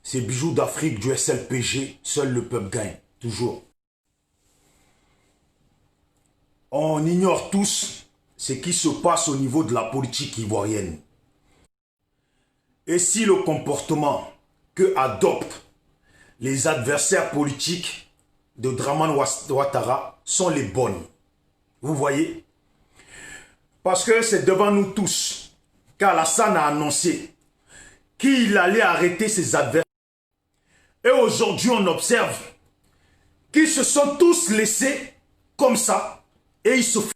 Ces bijoux d'Afrique du SLPG, seul le peuple gagne, toujours. On ignore tous ce qui se passe au niveau de la politique ivoirienne. Et si le comportement que adoptent les adversaires politiques de Dramane Ouattara sont les bonnes. Vous voyez? Parce que c'est devant nous tous qu'Alassane a annoncé qu'il allait arrêter ses adversaires. Et aujourd'hui, on observe qu'ils se sont tous laissés comme ça et ils se font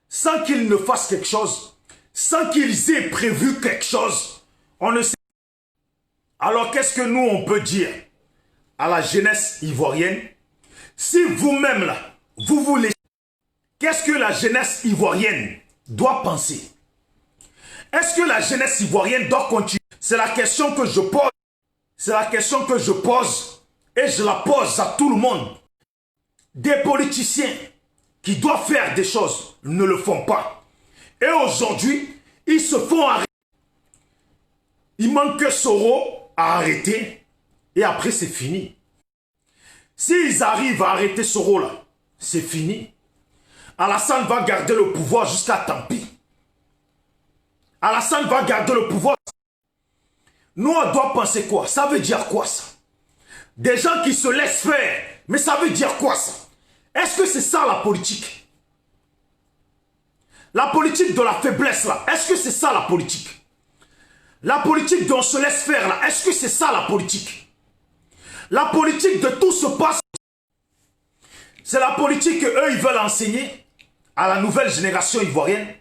sans qu'ils ne fassent quelque chose, sans qu'ils aient prévu quelque chose. On ne sait pas. Alors qu'est-ce que nous on peut dire à la jeunesse ivoirienne? Si vous-même là, vous vous laissez, qu'est-ce que la jeunesse ivoirienne doit penser? Est-ce que la jeunesse ivoirienne doit continuer? C'est la question que je pose. C'est la question que je pose et je la pose à tout le monde. Des politiciens qui doivent faire des choses ne le font pas. Et aujourd'hui, ils se font arrêter. Il manque que Soro à arrêter et après c'est fini. S'ils arrivent à arrêter Soro là, c'est fini. Alassane va garder le pouvoir jusqu'à tant pis. Alassane va garder le pouvoir. Nous, on doit penser quoi? Ça veut dire quoi ça? Des gens qui se laissent faire. Mais ça veut dire quoi ça? Est-ce que c'est ça la politique? La politique de la faiblesse là, est-ce que c'est ça la politique? La politique dont on se laisse faire là, est-ce que c'est ça la politique? La politique de tout se passe. C'est la politique qu'eux ils veulent enseigner à la nouvelle génération ivoirienne.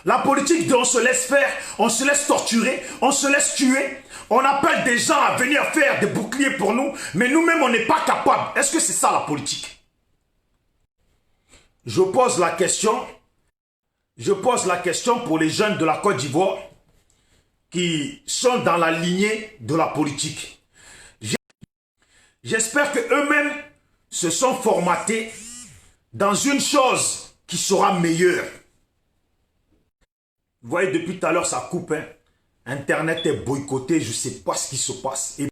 La politique dont on se laisse faire, on se laisse torturer, on se laisse tuer. On appelle des gens à venir faire des boucliers pour nous, mais nous-mêmes on n'est pas capables. Est-ce que c'est ça la politique? Je pose la question pour les jeunes de la Côte d'Ivoire qui sont dans la lignée de la politique. J'espère qu'eux-mêmes se sont formatés dans une chose qui sera meilleure. Vous voyez, depuis tout à l'heure, ça coupe. Hein? Internet est boycotté, je ne sais pas ce qui se passe. Et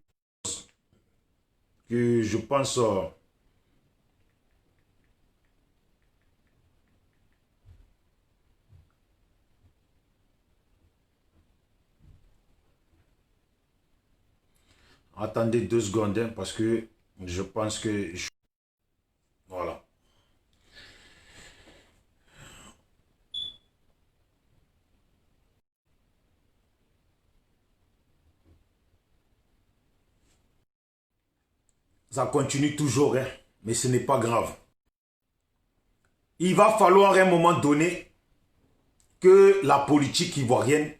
que je pense... Attendez 2 secondes, hein, parce que je pense que... Voilà. Ça continue toujours, hein, mais ce n'est pas grave. Il va falloir à un moment donné que la politique ivoirienne,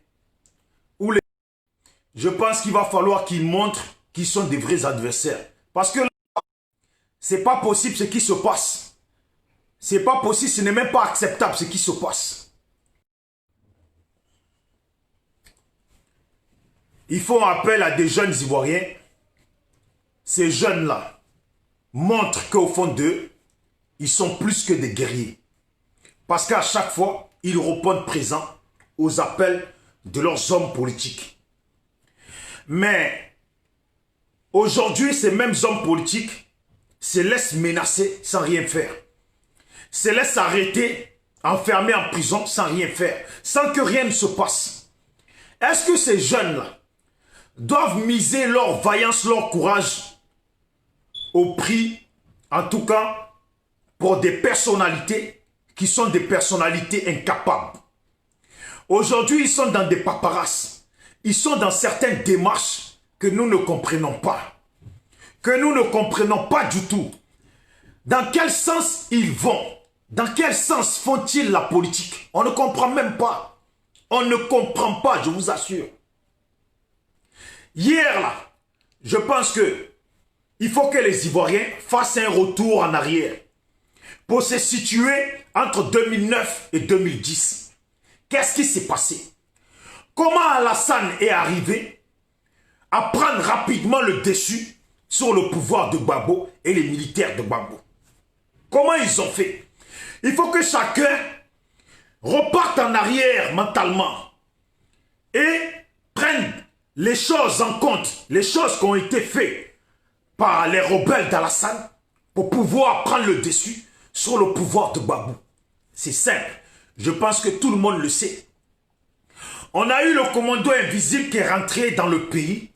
je pense qu'il va falloir qu'ils montrent qu'ils sont des vrais adversaires. Parce que c'est pas possible ce qui se passe. C'est pas possible, ce n'est même pas acceptable ce qui se passe. Ils font appel à des jeunes Ivoiriens. Ces jeunes-là montrent qu'au fond d'eux, ils sont plus que des guerriers. Parce qu'à chaque fois, ils répondent présents aux appels de leurs hommes politiques. Mais aujourd'hui, ces mêmes hommes politiques se laissent menacer sans rien faire. Se laissent arrêter, enfermer en prison sans rien faire, sans que rien ne se passe. Est-ce que ces jeunes-là doivent miser leur vaillance, leur courage au prix, en tout cas, pour des personnalités qui sont des personnalités incapables? Aujourd'hui, ils sont dans des paparasses. Ils sont dans certaines démarches que nous ne comprenons pas. Que nous ne comprenons pas du tout. Dans quel sens ils vont? Dans quel sens font-ils la politique? On ne comprend même pas. On ne comprend pas, je vous assure. Hier, là, je pense que il faut que les Ivoiriens fassent un retour en arrière pour se situer entre 2009 et 2010. Qu'est-ce qui s'est passé? Comment Alassane est arrivé à prendre rapidement le dessus sur le pouvoir de Gbagbo et les militaires de Gbagbo? Comment ils ont fait? Il faut que chacun reparte en arrière mentalement et prenne les choses en compte, les choses qui ont été faites par les rebelles d'Alassane pour pouvoir prendre le dessus sur le pouvoir de Gbagbo. C'est simple. Je pense que tout le monde le sait. On a eu le commando invisible qui est rentré dans le pays,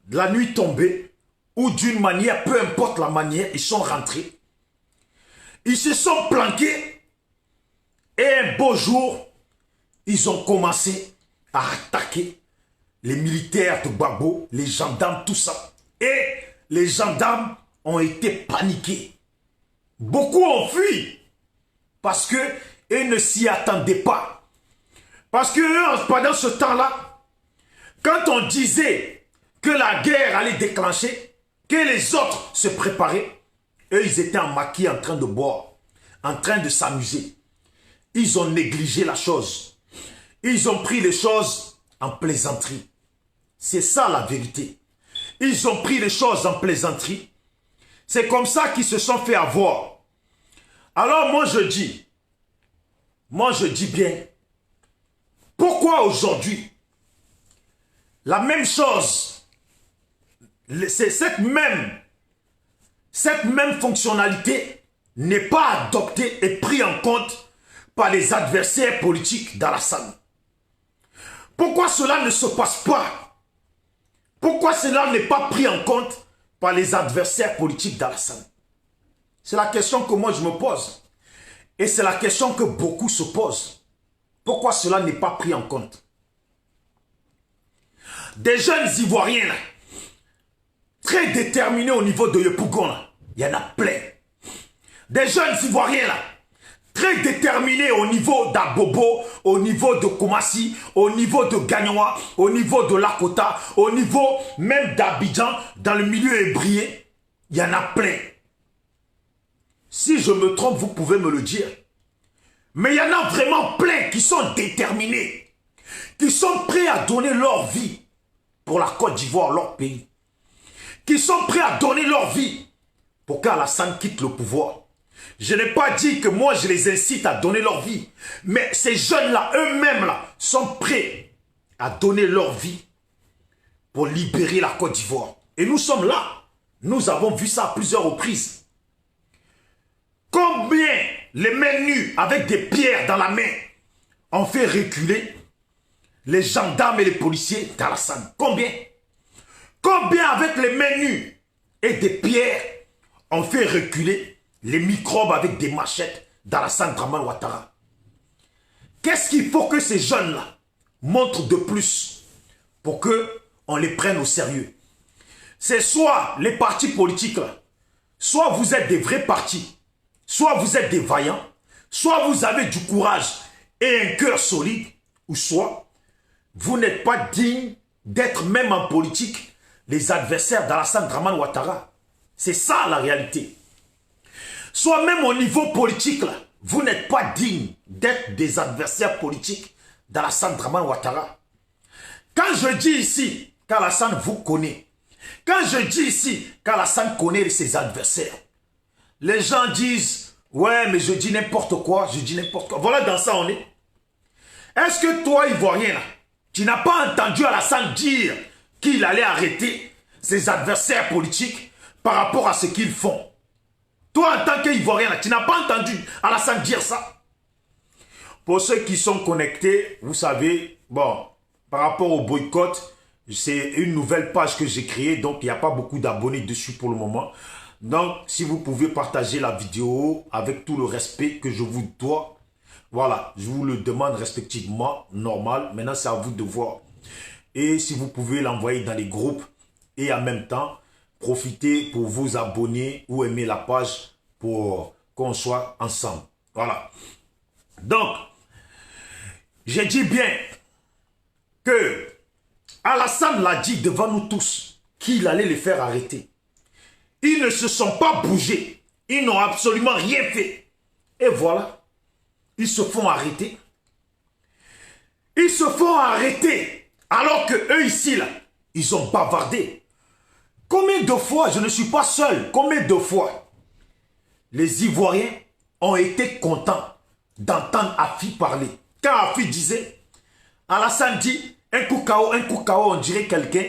la nuit tombée, ou d'une manière, peu importe la manière, ils sont rentrés. Ils se sont planqués et un beau jour, ils ont commencé à attaquer les militaires de Gbagbo, les gendarmes, tout ça. Et les gendarmes ont été paniqués. Beaucoup ont fui parce qu'ils ne s'y attendaient pas. Parce que pendant ce temps-là, quand on disait que la guerre allait déclencher, que les autres se préparaient, eux, ils étaient en maquis en train de boire, en train de s'amuser. Ils ont négligé la chose. Ils ont pris les choses en plaisanterie. C'est ça la vérité. Ils ont pris les choses en plaisanterie. C'est comme ça qu'ils se sont fait avoir. Alors moi je dis bien, pourquoi aujourd'hui, la même chose, cette même fonctionnalité n'est pas adoptée et prise en compte par les adversaires politiques d'Alassane? Pourquoi cela ne se passe pas? Pourquoi cela n'est pas pris en compte par les adversaires politiques d'Alassane? C'est la question que moi je me pose. Et c'est la question que beaucoup se posent. Pourquoi cela n'est pas pris en compte? Des jeunes Ivoiriens là, très déterminés au niveau de Yopougon, là, il y en a plein. Des jeunes Ivoiriens là, très déterminés au niveau d'Abobo, au niveau de Koumassi, au niveau de Gagnoa, au niveau de Lakota, au niveau même d'Abidjan, dans le milieu hébrier, il y en a plein. Si je me trompe, vous pouvez me le dire. Mais il y en a vraiment plein qui sont déterminés, qui sont prêts à donner leur vie pour la Côte d'Ivoire, leur pays. Qui sont prêts à donner leur vie pour qu'Alassane quitte le pouvoir. Je n'ai pas dit que moi je les incite à donner leur vie. Mais ces jeunes-là, eux-mêmes, là, sont prêts à donner leur vie pour libérer la Côte d'Ivoire. Et nous sommes là. Nous avons vu ça à plusieurs reprises. Combien les mains nues avec des pierres dans la main ont fait reculer les gendarmes et les policiers d'Alassane? Combien? Combien avec les mains nues et des pierres ont fait reculer les microbes avec des machettes d'Alassane Dramane Ouattara? Qu'est-ce qu'il faut que ces jeunes-là montrent de plus pour qu'on les prenne au sérieux? C'est soit les partis politiques, là, soit vous êtes des vrais partis, soit vous êtes des vaillants, soit vous avez du courage et un cœur solide, ou soit vous n'êtes pas digne d'être même en politique les adversaires d'Alassane Dramane Ouattara. C'est ça la réalité. Soit même au niveau politique, là, vous n'êtes pas digne d'être des adversaires politiques d'Alassane Dramane Ouattara. Quand je dis ici qu'Alassane vous connaît, quand je dis ici qu'Alassane connaît ses adversaires, les gens disent, ouais, mais je dis n'importe quoi, je dis n'importe quoi. Voilà, dans ça on est. Est-ce que toi, Ivoirien, là, tu n'as pas entendu Alassane dire qu'il allait arrêter ses adversaires politiques par rapport à ce qu'ils font? Toi, en tant qu'Ivoirien, là, tu n'as pas entendu Alassane dire ça? Pour ceux qui sont connectés, vous savez, bon, par rapport au boycott, c'est une nouvelle page que j'ai créée, donc il n'y a pas beaucoup d'abonnés dessus pour le moment. Donc, si vous pouvez partager la vidéo avec tout le respect que je vous dois, voilà, je vous le demande respectivement, normal. Maintenant, c'est à vous de voir. Et si vous pouvez l'envoyer dans les groupes et en même temps, profitez pour vous abonner ou aimer la page pour qu'on soit ensemble. Voilà. Donc, j'ai dit bien que Alassane l'a dit devant nous tous qu'il allait les faire arrêter. Ils ne se sont pas bougés. Ils n'ont absolument rien fait. Et voilà. Ils se font arrêter. Ils se font arrêter. Alors que eux ici, là, ils ont bavardé. Combien de fois, je ne suis pas seul, combien de fois les Ivoiriens ont été contents d'entendre Afi parler. Quand Afi disait, Alassane dit, Un coup KO, on dirait quelqu'un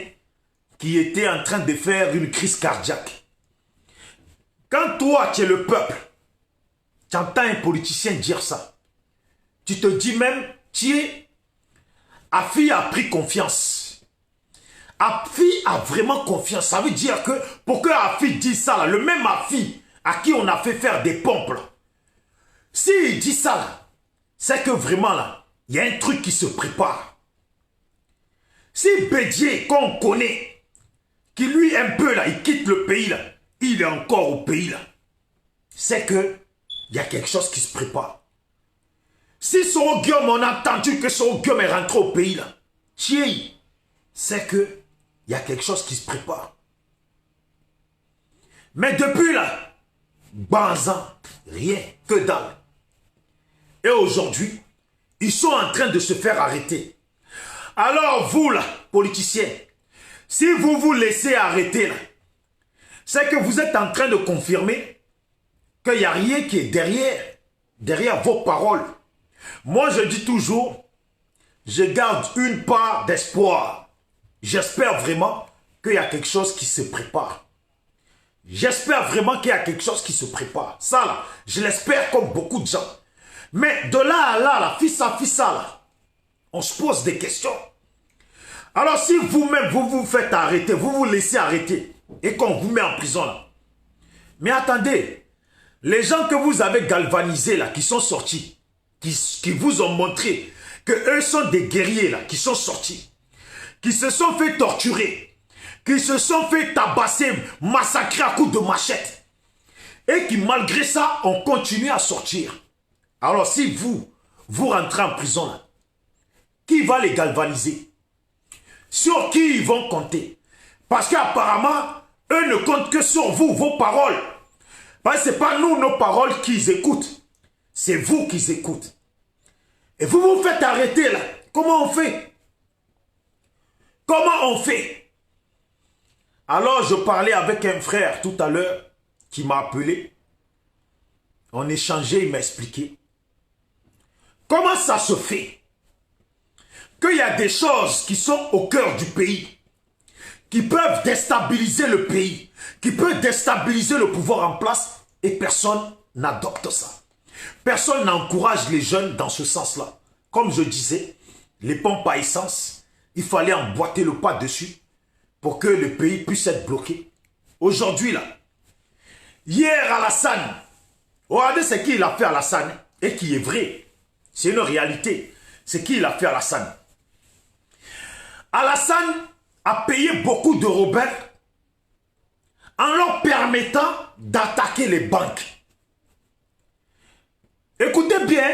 qui était en train de faire une crise cardiaque. Quand toi, tu es le peuple, tu entends un politicien dire ça, tu te dis même, Afi a pris confiance. Afi a vraiment confiance. Ça veut dire que pour que Afi dise ça, là, le même Afi à qui on a fait faire des pompes, là, s'il dit ça, là, c'est que vraiment, là, il y a un truc qui se prépare. Si Bédié, qu'on connaît, qui lui, un peu, là, il quitte le pays, là, il est encore au pays, là, c'est que il y a quelque chose qui se prépare. Si son Guillaume, on a entendu que son Guillaume est rentré au pays, là, c'est que il y a quelque chose qui se prépare. Mais depuis, là, Banzan, rien, que dalle. Et aujourd'hui, ils sont en train de se faire arrêter. Alors vous, là, politiciens, si vous vous laissez arrêter, là, c'est que vous êtes en train de confirmer qu'il n'y a rien qui est derrière vos paroles. Moi, je dis toujours, je garde une part d'espoir. J'espère vraiment qu'il y a quelque chose qui se prépare. J'espère vraiment qu'il y a quelque chose qui se prépare. Ça, là, je l'espère comme beaucoup de gens. Mais de là à là, là, fissa, là, on se pose des questions. Alors si vous-même, vous vous faites arrêter, vous vous laissez arrêter, et qu'on vous met en prison, là. Mais attendez, les gens que vous avez galvanisés, là, qui sont sortis, qui vous ont montré que eux sont des guerriers, là, qui sont sortis, qui se sont fait torturer, qui se sont fait tabasser, massacrer à coups de machette, et qui malgré ça, ont continué à sortir. Alors si vous rentrez en prison, là, qui va les galvaniser? Sur qui ils vont compter? Parce qu'apparemment, eux ne comptent que sur vous, vos paroles. Parce que ce n'est pas nous, nos paroles, qu'ils écoutent. C'est vous qu'ils écoutent. Et vous vous faites arrêter là. Comment on fait? Comment on fait? Alors je parlais avec un frère tout à l'heure qui m'a appelé. On échangeait, il m'a expliqué. Comment ça se fait qu'il y a des choses qui sont au cœur du pays, qui peuvent déstabiliser le pays, qui peuvent déstabiliser le pouvoir en place, et personne n'adopte ça. Personne n'encourage les jeunes dans ce sens-là. Comme je disais, les pompes à essence, il fallait emboîter le pas dessus pour que le pays puisse être bloqué. Aujourd'hui, là, hier Alassane, regardez ce qu'il a fait Alassane, et qui est vrai. C'est une réalité. C'est qu'il a fait Alassane. Alassane a payé beaucoup de rebelles en leur permettant d'attaquer les banques. Écoutez bien,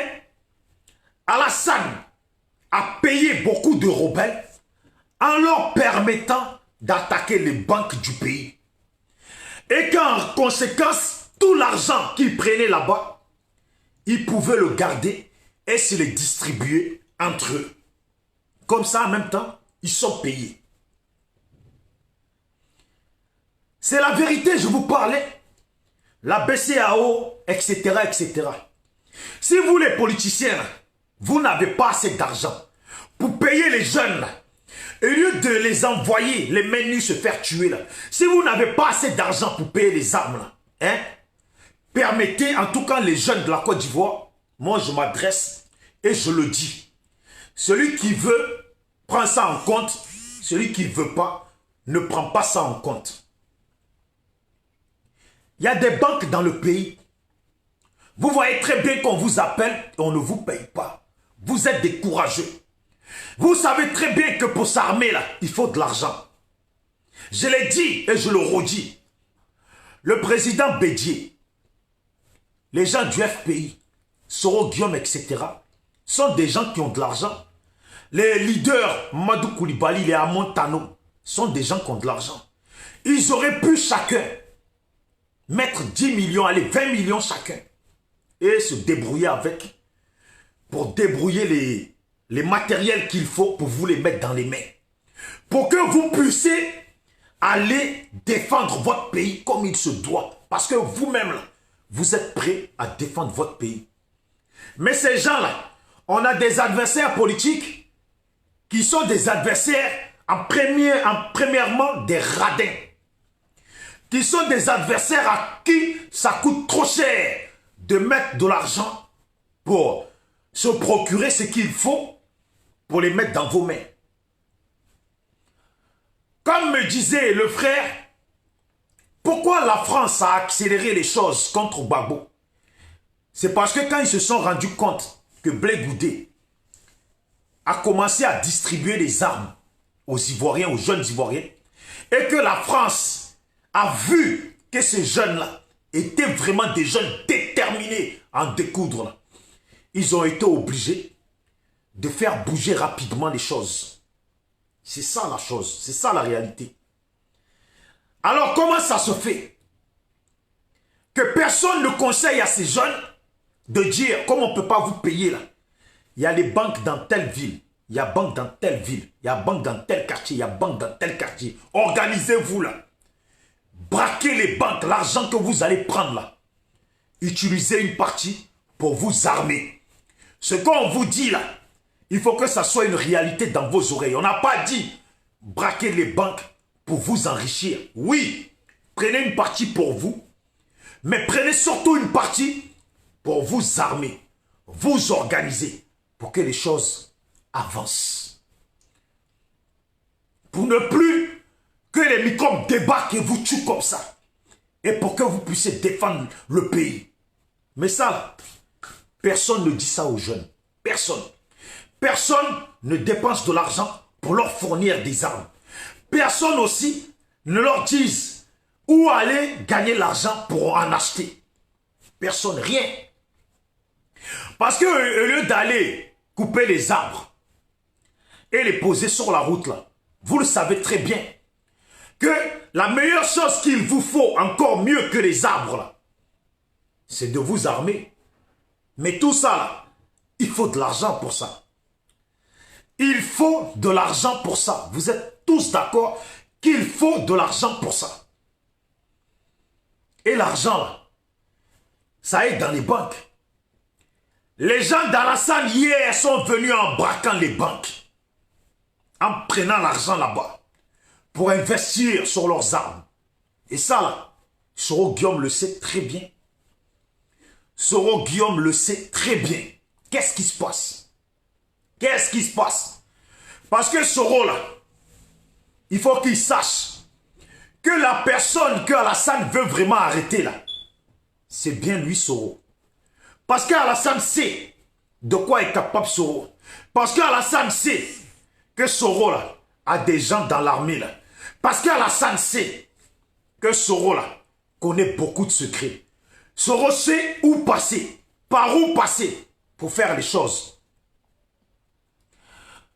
Alassane a payé beaucoup de rebelles en leur permettant d'attaquer les banques du pays. Et qu'en conséquence, tout l'argent qu'ils prenaient là-bas, ils pouvaient le garder et se le distribuer entre eux. Comme ça, en même temps, ils sont payés. C'est la vérité, je vous parlais. La BCAO, etc., etc. Si vous, les politiciens, vous n'avez pas assez d'argent pour payer les jeunes, au lieu de les envoyer, les mains nues se faire tuer, là, si vous n'avez pas assez d'argent pour payer les armes, là, hein, permettez, en tout cas les jeunes de la Côte d'Ivoire, moi je m'adresse et je le dis. Celui qui veut prend ça en compte, celui qui ne veut pas, ne prend pas ça en compte. Il y a des banques dans le pays. Vous voyez très bien qu'on vous appelle et on ne vous paye pas. Vous êtes des courageux. Vous savez très bien que pour s'armer là, il faut de l'argent. Je l'ai dit et je le redis. Le président Bédié, les gens du FPI, Soro Guillaume, etc., sont des gens qui ont de l'argent. Les leaders, Madou Koulibaly, les Amontano, sont des gens qui ont de l'argent. Ils auraient pu chacun mettre 10 millions, allez, 20 millions chacun, et se débrouiller avec, pour débrouiller les matériels qu'il faut pour vous les mettre dans les mains. Pour que vous puissiez aller défendre votre pays comme il se doit. Parce que vous-même, vous êtes prêts à défendre votre pays. Mais ces gens-là, on a des adversaires politiques qui sont des adversaires, premièrement des radins, qui sont des adversaires à qui ça coûte trop cher de mettre de l'argent pour se procurer ce qu'il faut pour les mettre dans vos mains. Comme me disait le frère, pourquoi la France a accéléré les choses contre Gbagbo? C'est parce que quand ils se sont rendus compte que Blé Goudé a commencé à distribuer les armes aux Ivoiriens, aux jeunes Ivoiriens, et que la France a vu que ces jeunes-là étaient vraiment des jeunes déterminés à en découdre, là, ils ont été obligés de faire bouger rapidement les choses. C'est ça la chose, c'est ça la réalité. Alors comment ça se fait que personne ne conseille à ces jeunes de dire comment on ne peut pas vous payer là? Il y a les banques dans telle ville, il y a banque dans telle ville, il y a banque dans tel quartier, il y a banque dans tel quartier. Organisez-vous là. Braquez les banques, l'argent que vous allez prendre là. Utilisez une partie pour vous armer. Ce qu'on vous dit là, il faut que ça soit une réalité dans vos oreilles. On n'a pas dit braquer les banques pour vous enrichir. Oui, prenez une partie pour vous, mais prenez surtout une partie pour vous armer, vous organiser, pour que les choses avancent. Pour ne plus que les microbes débarquent et vous tuent comme ça. Et pour que vous puissiez défendre le pays. Mais ça, personne ne dit ça aux jeunes. Personne. Personne ne dépense de l'argent pour leur fournir des armes. Personne aussi ne leur dise où aller gagner l'argent pour en acheter. Personne, rien. Parce que au lieu d'aller couper les arbres et les poser sur la route là, vous le savez très bien que la meilleure chose qu'il vous faut, encore mieux que les arbres là, c'est de vous armer. Mais tout ça là, il faut de l'argent pour ça. Il faut de l'argent pour ça. Vous êtes tous d'accord qu'il faut de l'argent pour ça. Et l'argent là, ça est dans les banques. Les gens d'Alassane hier sont venus en braquant les banques, en prenant l'argent là-bas, pour investir sur leurs armes. Et ça là, Soro Guillaume le sait très bien. Soro Guillaume le sait très bien. Qu'est-ce qui se passe? Qu'est-ce qui se passe? Parce que Soro là, il faut qu'il sache que la personne que Alassane veut vraiment arrêter là, c'est bien lui Soro. Parce qu'Alassane sait de quoi est capable Soro. Parce qu'Alassane sait que Soro là, a des gens dans l'armée là. Parce qu'Alassane sait que Soro là, connaît beaucoup de secrets. Soro sait où passer, par où passer pour faire les choses.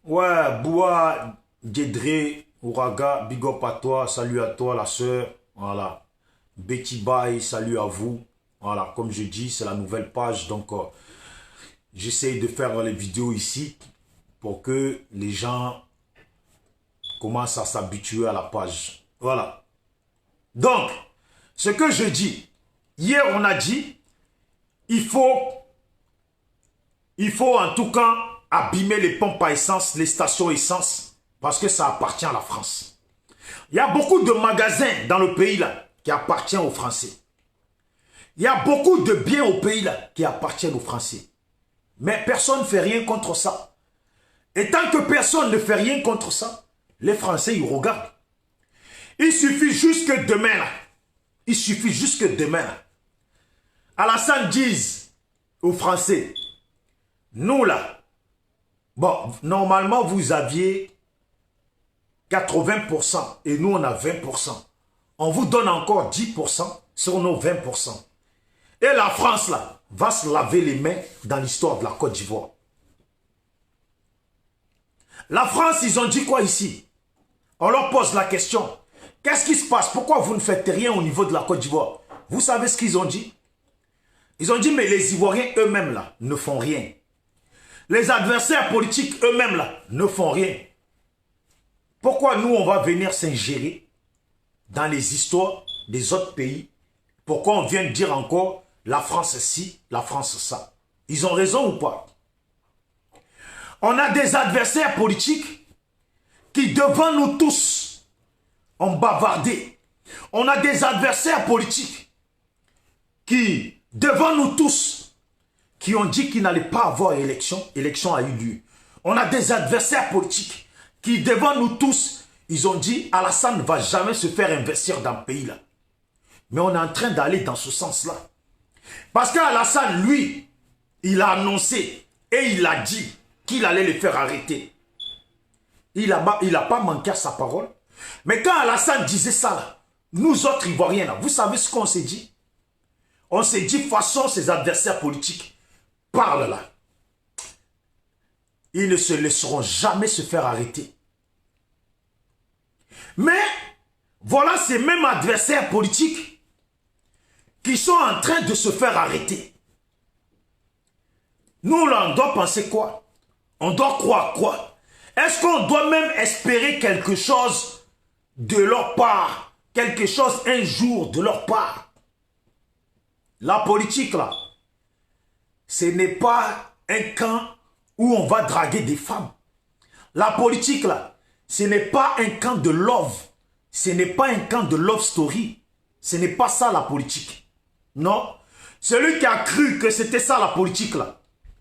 Ouais, Boua, Djedré, Ouraga, big up à toi, salut à toi la sœur. Voilà. Betty Bye, salut à vous. Voilà, comme je dis, c'est la nouvelle page. Donc, j'essaye de faire les vidéos ici pour que les gens commencent à s'habituer à la page. Voilà. Donc, ce que je dis, hier on a dit, il faut en tout cas abîmer les pompes à essence, les stations essence, parce que ça appartient à la France. Il y a beaucoup de magasins dans le pays là qui appartiennent aux Français. Il y a beaucoup de biens au pays là qui appartiennent aux Français. Mais personne ne fait rien contre ça. Et tant que personne ne fait rien contre ça, les Français, ils regardent. Il suffit juste que demain là, il suffit juste que demain là, Alassane dise aux Français, nous là, bon, normalement vous aviez 80% et nous on a 20%. On vous donne encore 10% sur nos 20%. Et la France, là, va se laver les mains dans l'histoire de la Côte d'Ivoire. La France, ils ont dit quoi ici? On leur pose la question. Qu'est-ce qui se passe? Pourquoi vous ne faites rien au niveau de la Côte d'Ivoire? Vous savez ce qu'ils ont dit? Ils ont dit, mais les Ivoiriens eux-mêmes, là, ne font rien. Les adversaires politiques eux-mêmes, là, ne font rien. Pourquoi nous, on va venir s'ingérer dans les histoires des autres pays? Pourquoi on vient de dire encore la France ci, la France ça? Ils ont raison ou pas? On a des adversaires politiques qui devant nous tous ont bavardé. On a des adversaires politiques qui, devant nous tous, qui ont dit qu'il n'allait pas avoir élection. Élection a eu lieu. On a des adversaires politiques qui, devant nous tous, ils ont dit Alassane ne va jamais se faire investir dans le pays là. Mais on est en train d'aller dans ce sens-là. Parce qu'Alassane, lui, il a annoncé et il a dit qu'il allait les faire arrêter. Il n'a pas manqué à sa parole. Mais quand Alassane disait ça, là, nous autres Ivoiriens, là, vous savez ce qu'on s'est dit? On s'est dit, façon, ses adversaires politiques parlent là. Ils ne se laisseront jamais se faire arrêter. Mais, voilà ces mêmes adversaires politiques qui sont en train de se faire arrêter. Nous, là, on doit penser quoi? On doit croire quoi? Est-ce qu'on doit même espérer quelque chose de leur part? Quelque chose un jour de leur part? La politique, là, ce n'est pas un camp où on va draguer des femmes. La politique, là, ce n'est pas un camp de love. Ce n'est pas un camp de love story. Ce n'est pas ça, la politique. Non. Celui qui a cru que c'était ça, la politique, là,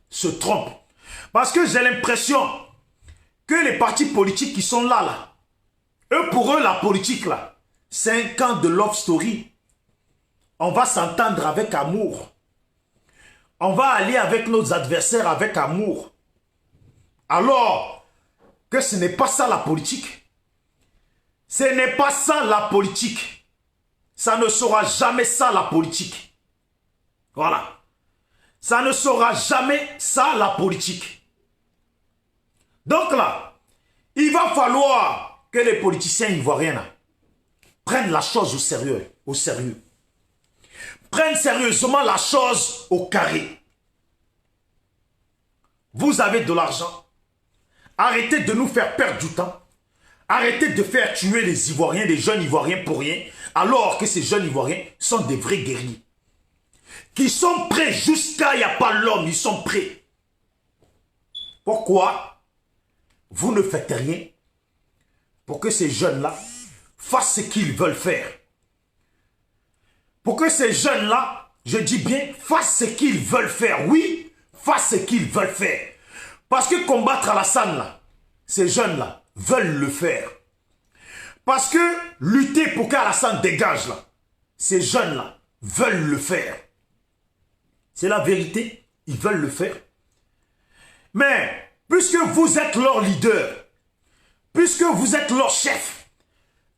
se trompe. Parce que j'ai l'impression que les partis politiques qui sont là, là, eux, pour eux, la politique, là, c'est un camp de love story. On va s'entendre avec amour. On va aller avec nos adversaires avec amour. Alors que ce n'est pas ça la politique. Ce n'est pas ça la politique. Ça ne sera jamais ça la politique. Voilà. Ça ne sera jamais ça la politique. Donc là, il va falloir que les politiciens ivoiriens là, prennent la chose au sérieux. Prennent sérieusement la chose au carré. Vous avez de l'argent. Arrêtez de nous faire perdre du temps. Arrêtez de faire tuer les Ivoiriens, les jeunes Ivoiriens pour rien, alors que ces jeunes Ivoiriens sont des vrais guerriers. Qui sont prêts jusqu'à il n'y a pas l'homme, ils sont prêts. Pourquoi vous ne faites rien pour que ces jeunes-là fassent ce qu'ils veulent faire? Pour que ces jeunes-là, je dis bien, fassent ce qu'ils veulent faire. Oui, fassent ce qu'ils veulent faire. Parce que combattre Alassane, là, ces jeunes-là veulent le faire. Parce que lutter pour qu'Alassane dégage, là, ces jeunes-là veulent le faire. C'est la vérité, ils veulent le faire. Mais, puisque vous êtes leur leader, puisque vous êtes leur chef,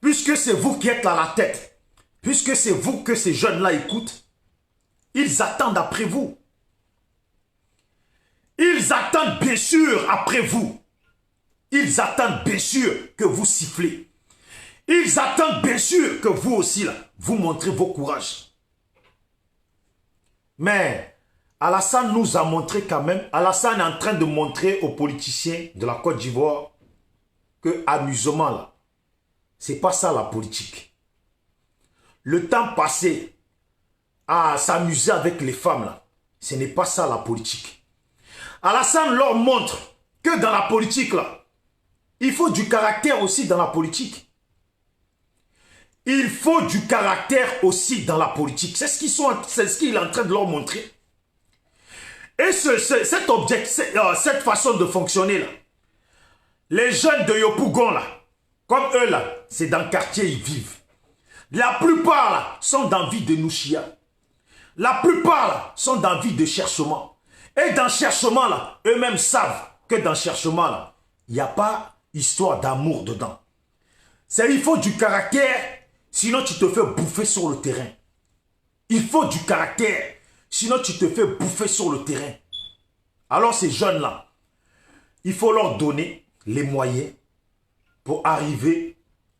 puisque c'est vous qui êtes à la tête, puisque c'est vous que ces jeunes-là écoutent, ils attendent après vous. Ils attendent bien sûr après vous. Ils attendent bien sûr que vous sifflez. Ils attendent bien sûr que vous aussi, là, vous montrez vos courages. Mais Alassane nous a montré quand même, Alassane est en train de montrer aux politiciens de la Côte d'Ivoire que amusement là, c'est pas ça la politique. Le temps passé à s'amuser avec les femmes là, ce n'est pas ça la politique. Alassane leur montre que dans la politique là, il faut du caractère aussi dans la politique. Il faut du caractère aussi dans la politique. C'est ce qu'il est en train de leur montrer. Et cette façon de fonctionner là, les jeunes de Yopougon là, comme eux là, c'est dans le quartier ils vivent. La plupart là, sont dans la ville de Nouchia. La plupart là, sont dans la ville de Cherchement. Et dans Cherchement là, eux-mêmes savent que dans Cherchement là, il n'y a pas histoire d'amour dedans. Il faut du caractère. Sinon, tu te fais bouffer sur le terrain. Il faut du caractère. Sinon, tu te fais bouffer sur le terrain. Alors, ces jeunes-là, il faut leur donner les moyens pour arriver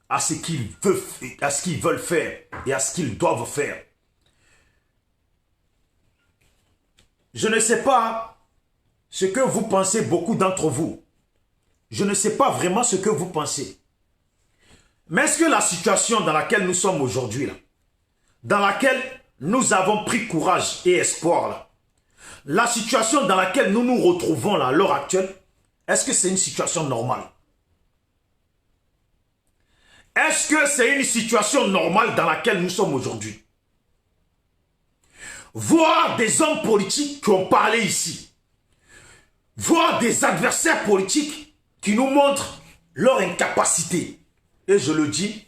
à ce qu'ils veulent faire et à ce qu'ils doivent faire. Je ne sais pas ce que vous pensez, beaucoup d'entre vous. Je ne sais pas vraiment ce que vous pensez. Mais est-ce que la situation dans laquelle nous sommes aujourd'hui, là, dans laquelle nous avons pris courage et espoir, là, la situation dans laquelle nous nous retrouvons là, à l'heure actuelle, est-ce que c'est une situation normale? Est-ce que c'est une situation normale dans laquelle nous sommes aujourd'hui? Voir des hommes politiques qui ont parlé ici, voir des adversaires politiques qui nous montrent leur incapacité. Et je le dis,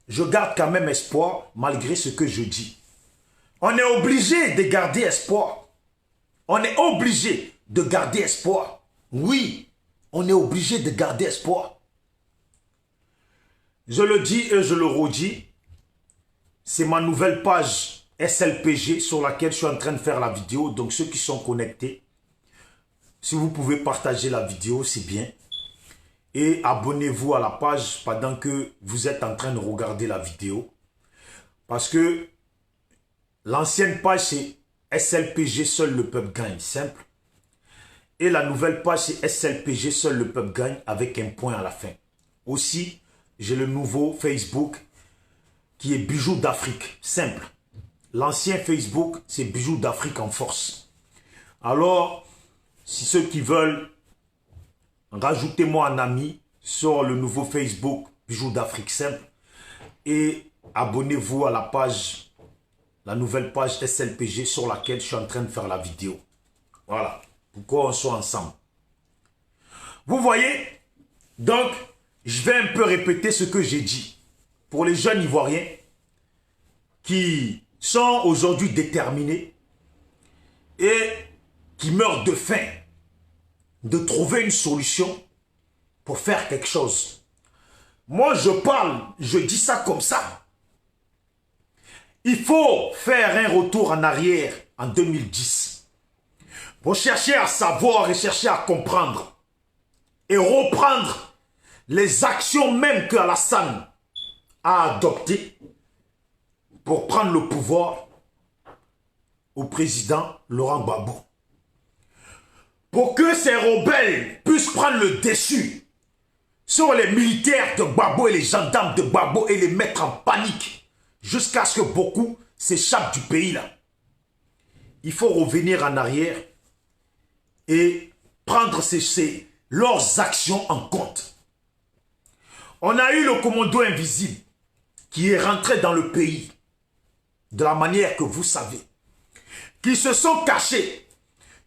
je garde quand même espoir malgré ce que je dis. On est obligé de garder espoir. On est obligé de garder espoir. Oui, on est obligé de garder espoir. Je le dis et je le redis, c'est ma nouvelle page SLPG sur laquelle je suis en train de faire la vidéo. Donc ceux qui sont connectés, si vous pouvez partager la vidéo, c'est bien. Et abonnez-vous à la page pendant que vous êtes en train de regarder la vidéo. Parce que l'ancienne page, c'est SLPG, seul le peuple gagne, simple. Et la nouvelle page, c'est SLPG, seul le peuple gagne, avec un point à la fin. Aussi, j'ai le nouveau Facebook qui est Bijoux d'Afrique, simple. L'ancien Facebook, c'est Bijoux d'Afrique en force. Alors, si ceux qui veulent, rajoutez-moi un ami sur le nouveau Facebook Bijoux d'Afrique simple et abonnez-vous à la page, la nouvelle page SLPG sur laquelle je suis en train de faire la vidéo. Voilà, pourquoi on soit ensemble. Vous voyez, donc, je vais un peu répéter ce que j'ai dit. Pour les jeunes Ivoiriens qui sont aujourd'hui déterminés et qui meurent de faim, de trouver une solution pour faire quelque chose. Moi, je parle, je dis ça comme ça. Il faut faire un retour en arrière en 2010 pour chercher à savoir et chercher à comprendre et reprendre les actions même que Alassane a adoptées pour prendre le pouvoir au président Laurent Gbagbo. Pour que ces rebelles puissent prendre le dessus sur les militaires de Gbagbo et les gendarmes de Gbagbo et les mettre en panique jusqu'à ce que beaucoup s'échappent du pays là. Il faut revenir en arrière et prendre leurs actions en compte. On a eu le commando invisible qui est rentré dans le pays de la manière que vous savez, qui se sont cachés,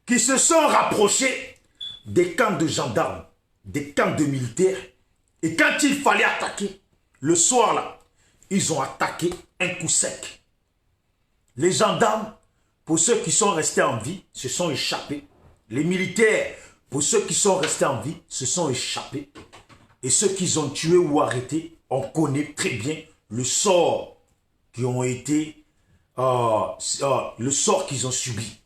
qui se sont rapprochés des camps de gendarmes, des camps de militaires. Et quand il fallait attaquer, le soir là, ils ont attaqué un coup sec. Les gendarmes, pour ceux qui sont restés en vie, se sont échappés. Les militaires, pour ceux qui sont restés en vie, se sont échappés. Et ceux qu'ils ont tués ou arrêtés, on connaît très bien le sort qui ont été, le sort qu'ils ont subi.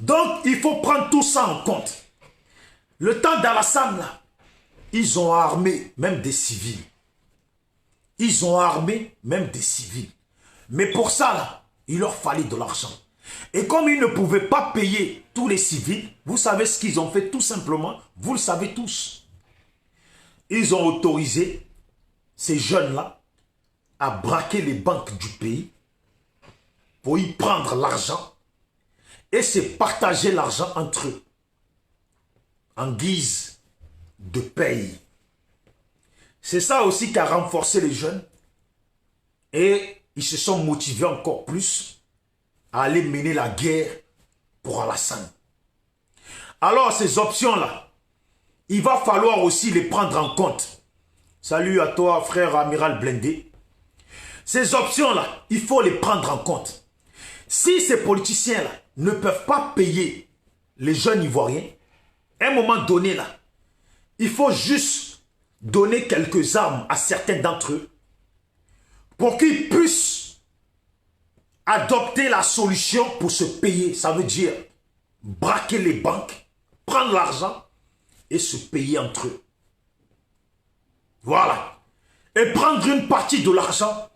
Donc, il faut prendre tout ça en compte. Le temps d'Alassane, là, ils ont armé même des civils. Ils ont armé même des civils. Mais pour ça, là, il leur fallait de l'argent. Et comme ils ne pouvaient pas payer tous les civils, vous savez ce qu'ils ont fait tout simplement, vous le savez tous. Ils ont autorisé ces jeunes-là à braquer les banques du pays pour y prendre l'argent et se partager l'argent entre eux en guise de paye. C'est ça aussi qui a renforcé les jeunes et ils se sont motivés encore plus à aller mener la guerre pour Alassane. Alors ces options-là, il va falloir aussi les prendre en compte. Salut à toi, frère Amiral Blindé. Ces options-là, il faut les prendre en compte. Si ces politiciens-là ne peuvent pas payer les jeunes Ivoiriens, à un moment donné, là, il faut juste donner quelques armes à certains d'entre eux pour qu'ils puissent adopter la solution pour se payer. Ça veut dire braquer les banques, prendre l'argent et se payer entre eux. Voilà. Et prendre une partie de l'argent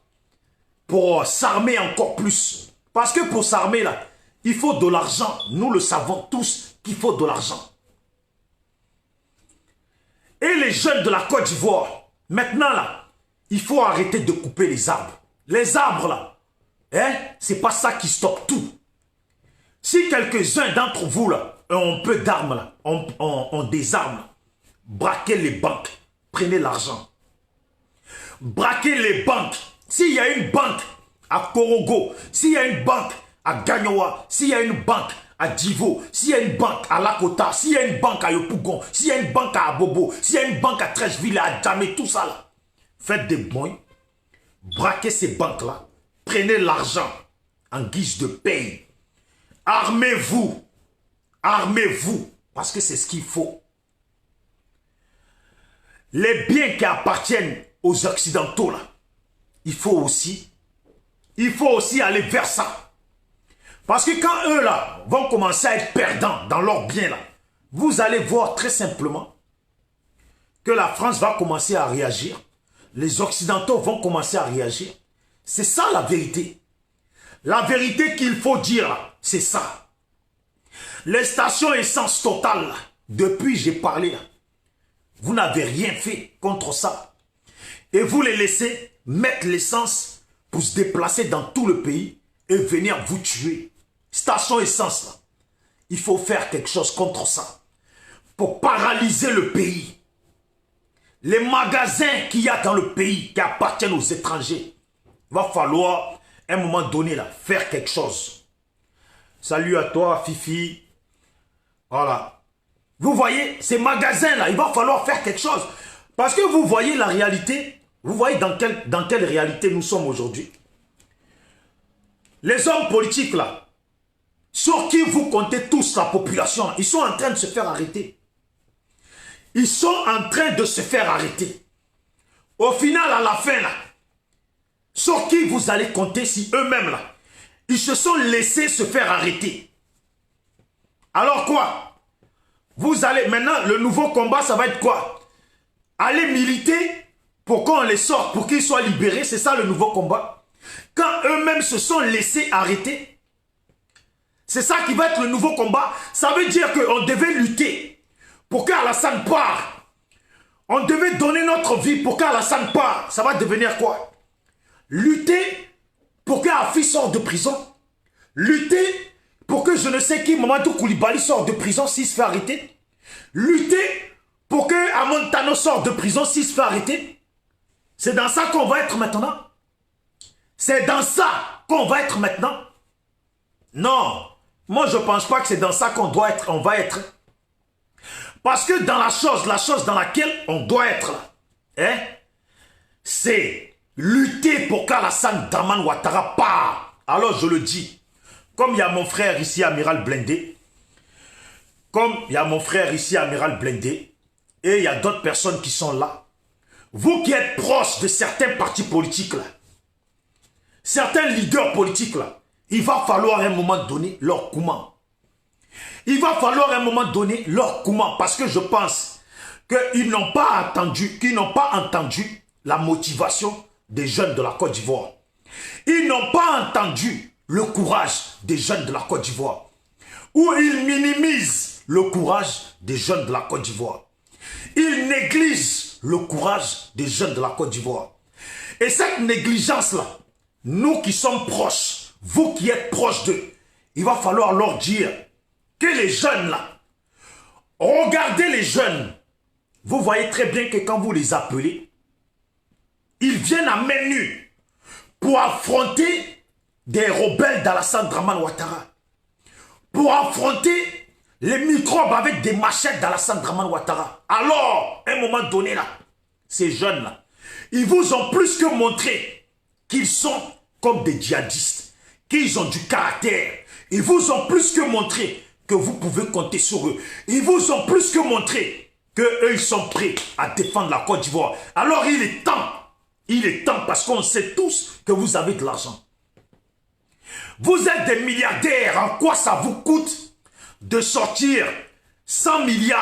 pour s'armer encore plus. Parce que pour s'armer, là, il faut de l'argent. Nous le savons tous qu'il faut de l'argent. Et les jeunes de la Côte d'Ivoire, maintenant, là, il faut arrêter de couper les arbres. Les arbres, là, hein, c'est pas ça qui stoppe tout. Si quelques-uns d'entre vous, là, ont peu d'armes, là, ont des armes, braquez les banques, prenez l'argent. braquer les banques. S'il y a une banque à Korogo, s'il y a une banque à Gagnoa, s'il y a une banque à Divo, s'il y a une banque à Lakota, s'il y a une banque à Yopougon, s'il y a une banque à Abobo, s'il y a une banque à Trècheville, à Djamé, tout ça là, faites des bons, braquez ces banques-là, prenez l'argent en guise de paye. Armez-vous, armez-vous, parce que c'est ce qu'il faut. Les biens qui appartiennent aux Occidentaux là, il faut aussi aller vers ça. Parce que quand eux là vont commencer à être perdants dans leurs biens là, vous allez voir très simplement que la France va commencer à réagir. Les Occidentaux vont commencer à réagir. C'est ça la vérité. La vérité qu'il faut dire là, c'est ça. Les stations essence totale là, depuis j'ai parlé là, vous n'avez rien fait contre ça. Et vous les laissez mettre l'essence pour se déplacer dans tout le pays et venir vous tuer. Station essence là. Il faut faire quelque chose contre ça. Pour paralyser le pays. Les magasins qu'il y a dans le pays qui appartiennent aux étrangers. Il va falloir, à un moment donné là, faire quelque chose. Salut à toi Fifi. Voilà. Vous voyez, ces magasins-là, il va falloir faire quelque chose. Parce que vous voyez la réalité, vous voyez dans quelle réalité nous sommes aujourd'hui. Les hommes politiques, là, sur qui vous comptez tous la population, ils sont en train de se faire arrêter. Ils sont en train de se faire arrêter. Au final, à la fin, là, sur qui vous allez compter si eux-mêmes, là, ils se sont laissés se faire arrêter. Alors quoi? Vous allez, maintenant, le nouveau combat, ça va être quoi? Aller militer pour qu'on les sorte, pour qu'ils soient libérés, c'est ça le nouveau combat. Quand eux-mêmes se sont laissés arrêter, c'est ça qui va être le nouveau combat. Ça veut dire qu'on devait lutter pour qu'Alassane part. On devait donner notre vie pour qu'Alassane part. Ça va devenir quoi? Lutter pour qu'Afi sorte de prison. Lutter pour que je ne sais qui, Mamadou Koulibaly, sorte de prison s'il se fait arrêter. Lutter pour que Amontano sorte de prison s'il se fait arrêter. C'est dans ça qu'on va être maintenant. C'est dans ça qu'on va être maintenant. Non, moi je ne pense pas que c'est dans ça qu'on doit être, on va être. Parce que dans la chose dans laquelle on doit être, hein, c'est lutter pour qu'Alassane Dramane Ouattara part. Alors je le dis, comme il y a mon frère ici, Amiral Blindé, et il y a d'autres personnes qui sont là, vous qui êtes proches de certains partis politiques là, certains leaders politiques là, il va falloir à un moment donné leur comment. Il va falloir à un moment donné leur comment, parce que je pense qu'ils n'ont pas entendu la motivation des jeunes de la Côte d'Ivoire. Ils n'ont pas entendu le courage des jeunes de la Côte d'Ivoire. Ou ils minimisent le courage des jeunes de la Côte d'Ivoire. Ils négligent le courage des jeunes de la Côte d'Ivoire. Et cette négligence-là, nous qui sommes proches, vous qui êtes proches d'eux, il va falloir leur dire que les jeunes là, regardez les jeunes, vous voyez très bien que quand vous les appelez, ils viennent à main nue pour affronter des rebelles d'Alassane Dramane Ouattara, pour affronter les microbes avec des machettes d'Alassane Dramane Ouattara. Alors, à un moment donné là, ces jeunes là, ils vous ont plus que montré qu'ils sont comme des djihadistes, qu'ils ont du caractère. Ils vous ont plus que montré que vous pouvez compter sur eux. Ils vous ont plus que montré qu'eux, ils sont prêts à défendre la Côte d'Ivoire. Alors il est temps parce qu'on sait tous que vous avez de l'argent. Vous êtes des milliardaires, en quoi ça vous coûte de sortir 100 millions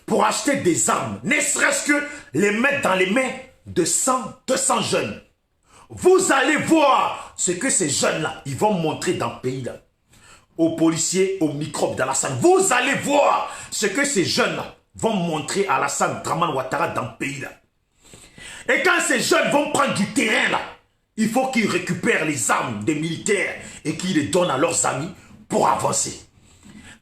pour acheter des armes, ne serait-ce que les mettre dans les mains de 100, 200 jeunes. Vous allez voir ce que ces jeunes-là, ils vont montrer dans le pays-là. Aux policiers, aux microbes d'Alassane. Vous allez voir ce que ces jeunes-là vont montrer à Alassane Dramane Ouattara dans le pays-là. Et quand ces jeunes vont prendre du terrain là, il faut qu'ils récupèrent les armes des militaires et qu'ils les donnent à leurs amis pour avancer.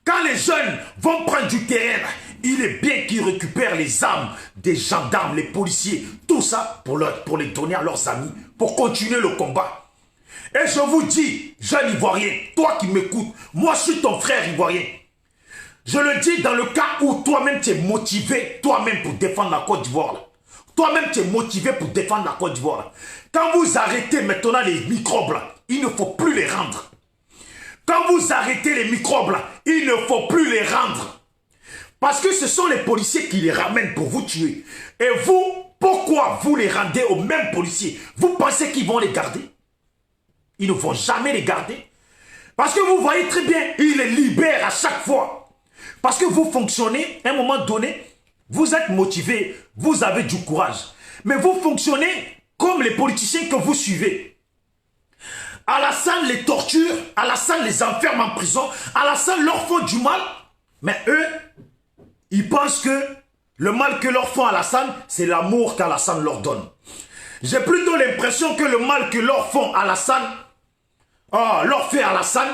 Quand les jeunes vont prendre du terrain, il est bien qu'ils récupèrent les armes des gendarmes, les policiers, tout ça pour les donner à leurs amis, pour continuer le combat. Et je vous dis, jeune Ivoirien, toi qui m'écoutes, moi je suis ton frère Ivoirien. Je le dis dans le cas où toi-même tu es motivé, toi-même pour défendre la Côte d'Ivoire. Toi-même tu es motivé pour défendre la Côte d'Ivoire. Quand vous arrêtez maintenant les microbes, là, il ne faut plus les rendre. Quand vous arrêtez les microbes, là, il ne faut plus les rendre. Parce que ce sont les policiers qui les ramènent pour vous tuer. Et vous, pourquoi vous les rendez aux mêmes policiers? Vous pensez qu'ils vont les garder? Ils ne vont jamais les garder. Parce que vous voyez très bien, ils les libèrent à chaque fois. Parce que vous fonctionnez, à un moment donné, vous êtes motivé, vous avez du courage. Mais vous fonctionnez comme les politiciens que vous suivez. Alassane les torture, Alassane les enferme en prison, Alassane leur fait du mal. Mais eux, ils pensent que le mal que leur font Alassane, c'est l'amour qu'Alassane leur donne. J'ai plutôt l'impression que le mal que leur font Alassane, leur fait Alassane,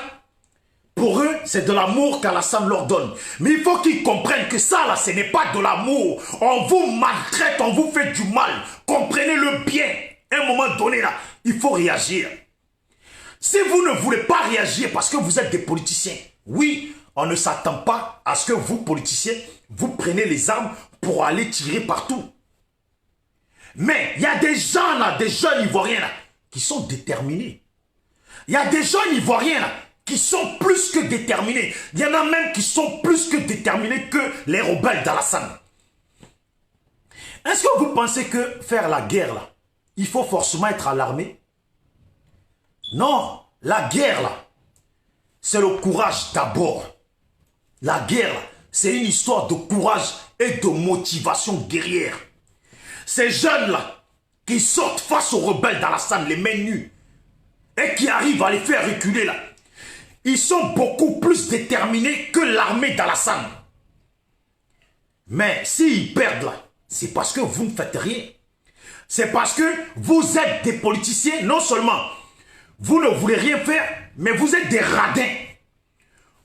pour eux, c'est de l'amour qu'Alassane leur donne. Mais il faut qu'ils comprennent que ça, là, ce n'est pas de l'amour. On vous maltraite, on vous fait du mal. Comprenez-le bien. À un moment donné, là, il faut réagir. Si vous ne voulez pas réagir parce que vous êtes des politiciens, oui, on ne s'attend pas à ce que vous, politiciens, vous preniez les armes pour aller tirer partout. Mais il y a des gens, là, des jeunes Ivoiriens, là, qui sont déterminés. Il y a des jeunes Ivoiriens, là, qui sont plus que déterminés. Il y en a même qui sont plus que déterminés que les rebelles d'Alassane. Est-ce que vous pensez que faire la guerre, là, il faut forcément être à l'armée? Non, la guerre, là, c'est le courage d'abord. La guerre, c'est une histoire de courage et de motivation guerrière. Ces jeunes-là, qui sortent face aux rebelles d'Alassane, les mains nues, et qui arrivent à les faire reculer, là, ils sont beaucoup plus déterminés que l'armée d'Alassane. Mais s'ils perdent là, c'est parce que vous ne faites rien. C'est parce que vous êtes des politiciens, non seulement vous ne voulez rien faire, mais vous êtes des radins.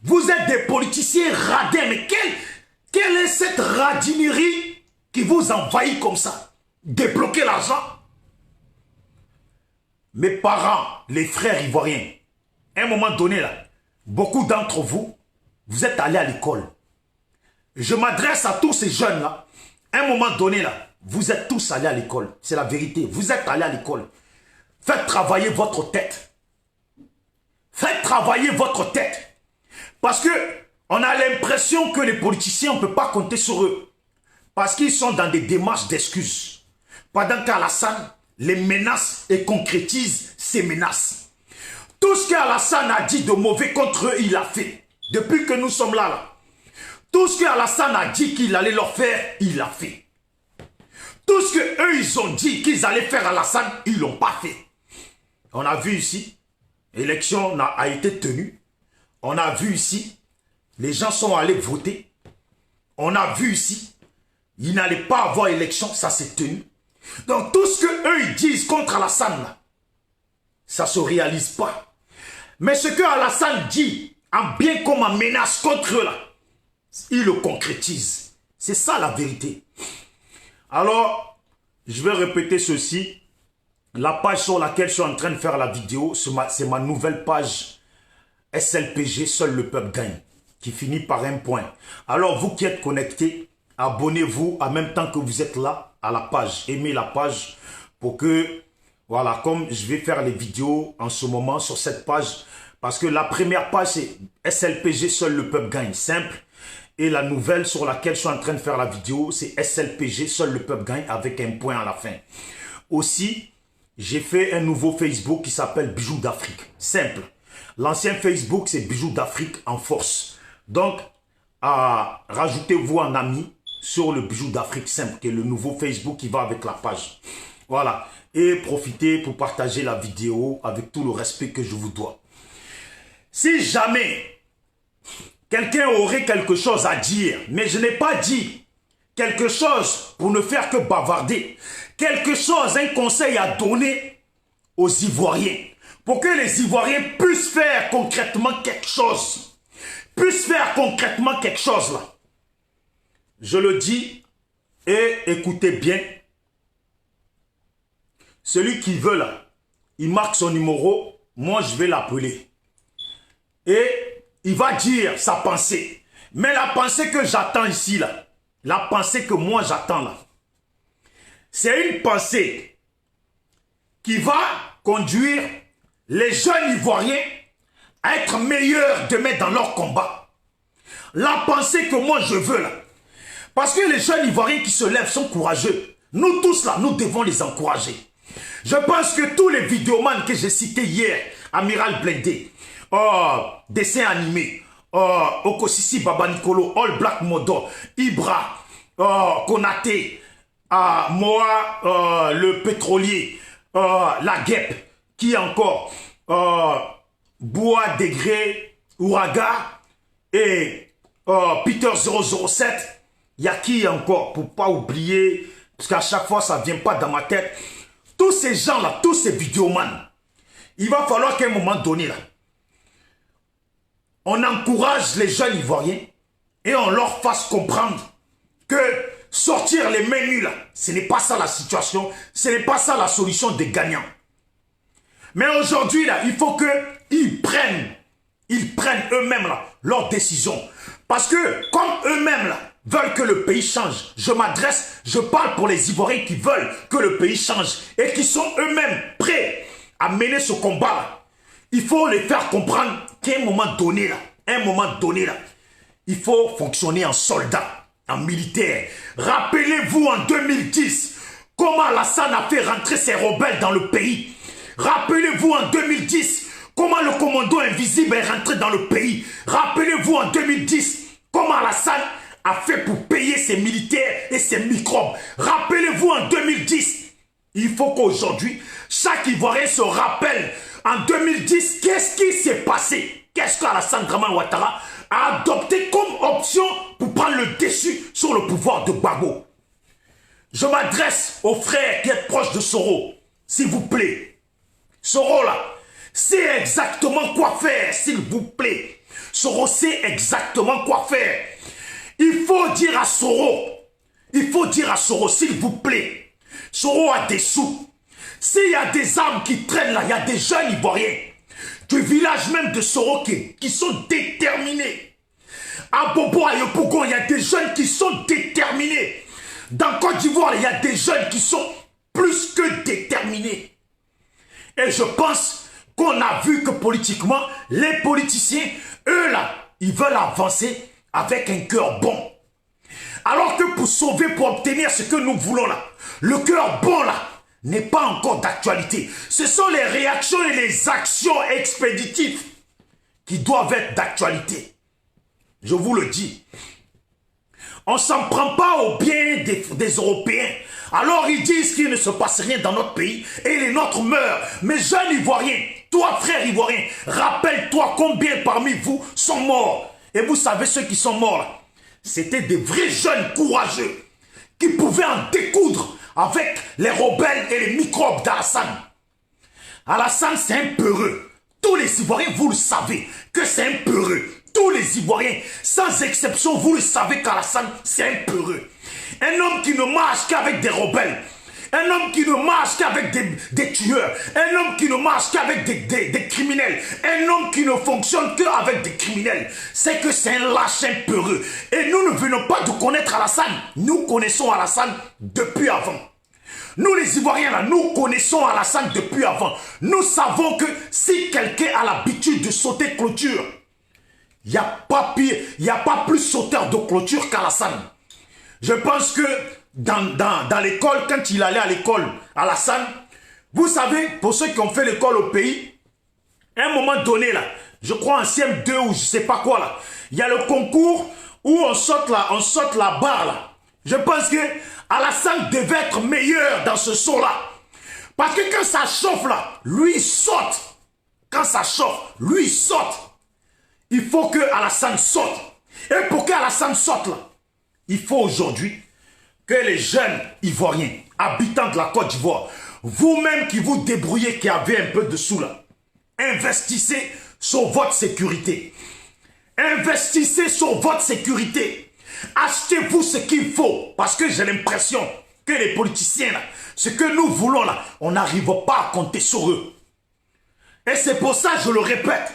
Vous êtes des politiciens radins. Mais quelle est cette radinerie qui vous envahit comme ça? Débloquer l'argent? Mes parents, les frères ivoiriens, à un moment donné là, beaucoup d'entre vous, vous êtes allés à l'école. Je m'adresse à tous ces jeunes-là. À un moment donné, là, vous êtes tous allés à l'école. C'est la vérité. Vous êtes allés à l'école. Faites travailler votre tête. Faites travailler votre tête. Parce que on a l'impression que les politiciens, on ne peut pas compter sur eux. Parce qu'ils sont dans des démarches d'excuses. Pendant qu'Alassane les menace et concrétise ces menaces. Tout ce qu'Alassane a dit de mauvais contre eux, il l'a fait. Depuis que nous sommes là. Tout ce qu'Alassane a dit qu'il allait leur faire, il l'a fait. Tout ce qu'eux, ils ont dit qu'ils allaient faire à Alassane, ils ne l'ont pas fait. On a vu ici, l'élection a été tenue. On a vu ici, les gens sont allés voter. On a vu ici, il n'allait pas avoir élection, ça s'est tenu. Donc tout ce qu'eux, ils disent contre Alassane, ça ne se réalise pas. Mais ce que Alassane dit, en bien comme en menace contre eux, là, il le concrétise. C'est ça la vérité. Alors, je vais répéter ceci. La page sur laquelle je suis en train de faire la vidéo, c'est ma nouvelle page SLPG, seul le peuple gagne, qui finit par un point. Alors, vous qui êtes connectés, abonnez-vous en même temps que vous êtes là à la page. Aimez la page pour que, voilà, comme je vais faire les vidéos en ce moment sur cette page, parce que la première page, c'est SLPG, seul le peuple gagne, simple. Et la nouvelle sur laquelle je suis en train de faire la vidéo, c'est SLPG, seul le peuple gagne, avec un point à la fin. Aussi, j'ai fait un nouveau Facebook qui s'appelle Bijoux d'Afrique. Simple. L'ancien Facebook, c'est Bijoux d'Afrique en force. Donc, rajoutez-vous en ami sur le Bijoux d'Afrique simple, qui est le nouveau Facebook qui va avec la page. Voilà. Et profitez pour partager la vidéo avec tout le respect que je vous dois. Si jamais quelqu'un aurait quelque chose à dire, mais je n'ai pas dit quelque chose pour ne faire que bavarder, quelque chose, un conseil à donner aux Ivoiriens, pour que les Ivoiriens puissent faire concrètement quelque chose, puisse faire concrètement quelque chose là. Je le dis et écoutez bien. Celui qui veut là, il marque son numéro, moi je vais l'appeler. Et il va dire sa pensée. Mais la pensée que j'attends ici là, la pensée que moi j'attends là, c'est une pensée qui va conduire les jeunes Ivoiriens à être meilleurs demain dans leur combat. La pensée que moi je veux là. Parce que les jeunes Ivoiriens qui se lèvent sont courageux. Nous tous là, nous devons les encourager. Je pense que tous les vidéomans que j'ai cités hier, Amiral Blindé, dessin animé, Okosisi Baba Nicolo, All Black Modo, Ibra, Konaté, Moa, le pétrolier, la guêpe, qui encore, Bois Degré, Ouraga et Peter 007. Il y a qui encore, pour pas oublier, parce qu'à chaque fois ça vient pas dans ma tête. Tous ces gens-là, tous ces vidéomans, il va falloir qu'à un moment donné, là, on encourage les jeunes Ivoiriens et on leur fasse comprendre que sortir les mains nues, là, ce n'est pas ça la situation, ce n'est pas ça la solution des gagnants. Mais aujourd'hui, là, il faut qu'ils prennent eux-mêmes leurs décisions. Parce que, comme eux-mêmes, là, veulent que le pays change, je parle pour les Ivoiriens qui veulent que le pays change et qui sont eux-mêmes prêts à mener ce combat. Il faut les faire comprendre qu'à un moment donné, il faut fonctionner en soldat, en militaire. Rappelez-vous en 2010, comment Alassane a fait rentrer ses rebelles dans le pays. Rappelez-vous en 2010, comment le commando invisible est rentré dans le pays. Rappelez-vous en 2010, comment Alassane a fait pour payer ses militaires et ses microbes. Rappelez-vous en 2010, il faut qu'aujourd'hui, chaque Ivoirien se rappelle en 2010, qu'est-ce qui s'est passé? Qu'est-ce qu'Alassane Draman Ouattara a adopté comme option pour prendre le dessus sur le pouvoir de Gbagbo? Je m'adresse aux frères qui êtes proches de Soro, s'il vous plaît. Soro là, sait exactement quoi faire, s'il vous plaît. Soro sait exactement quoi faire. Il faut dire à Soro, s'il vous plaît, Soro a des sous. S'il y a des armes qui traînent là, il y a des jeunes Ivoiriens du village même de Soro qui sont déterminés. À Bobo, à Yopougon, il y a des jeunes qui sont déterminés. Dans Côte d'Ivoire, il y a des jeunes qui sont plus que déterminés. Et je pense qu'on a vu que politiquement, les politiciens, eux là, ils veulent avancer avec un cœur bon. Alors que pour sauver, pour obtenir ce que nous voulons là, le cœur bon là, n'est pas encore d'actualité. Ce sont les réactions et les actions expéditives qui doivent être d'actualité. Je vous le dis. On ne s'en prend pas au bien des Européens. Alors ils disent qu'il ne se passe rien dans notre pays et les nôtres meurent. Mais jeunes Ivoiriens, toi frère Ivoirien, rappelle-toi combien parmi vous sont morts. Et vous savez ceux qui sont morts là, c'était des vrais jeunes courageux qui pouvaient en découdre avec les rebelles et les microbes d'Alassane. Alassane, c'est un peureux. Tous les Ivoiriens, vous le savez, que c'est un peureux. Tous les Ivoiriens, sans exception, vous le savez qu'Alassane, c'est un peureux. Un homme qui ne marche qu'avec des rebelles. Un homme qui ne marche qu'avec des tueurs. Un homme qui ne marche qu'avec des criminels. Un homme qui ne fonctionne qu'avec des criminels. C'est que c'est un lâche, un peureux. Et nous ne venons pas de connaître Alassane. Nous connaissons Alassane depuis avant. Nous les Ivoiriens là, nous connaissons Alassane depuis avant. Nous savons que si quelqu'un a l'habitude de sauter clôture, il n'y a pas pire, il n'y a pas plus sauteur de clôture qu'Alassane. Je pense que dans l'école, quand il allait à l'école, Alassane, vous savez, pour ceux qui ont fait l'école au pays, à un moment donné, là, je crois en CM2 ou je ne sais pas quoi, là, il y a le concours où on saute la barre, là. Je pense que Alassane devait être meilleur dans ce saut-là. Parce que quand ça chauffe, là, lui, il saute. Quand ça chauffe, lui, il saute. Il faut que Alassane saute. Et pour qu'Alassane saute, là, il faut aujourd'hui que les jeunes Ivoiriens, habitants de la Côte d'Ivoire, vous-même qui vous débrouillez, qui avez un peu de sous là, investissez sur votre sécurité. Investissez sur votre sécurité. Achetez-vous ce qu'il faut. Parce que j'ai l'impression que les politiciens, là, ce que nous voulons, là, on n'arrive pas à compter sur eux. Et c'est pour ça que je le répète.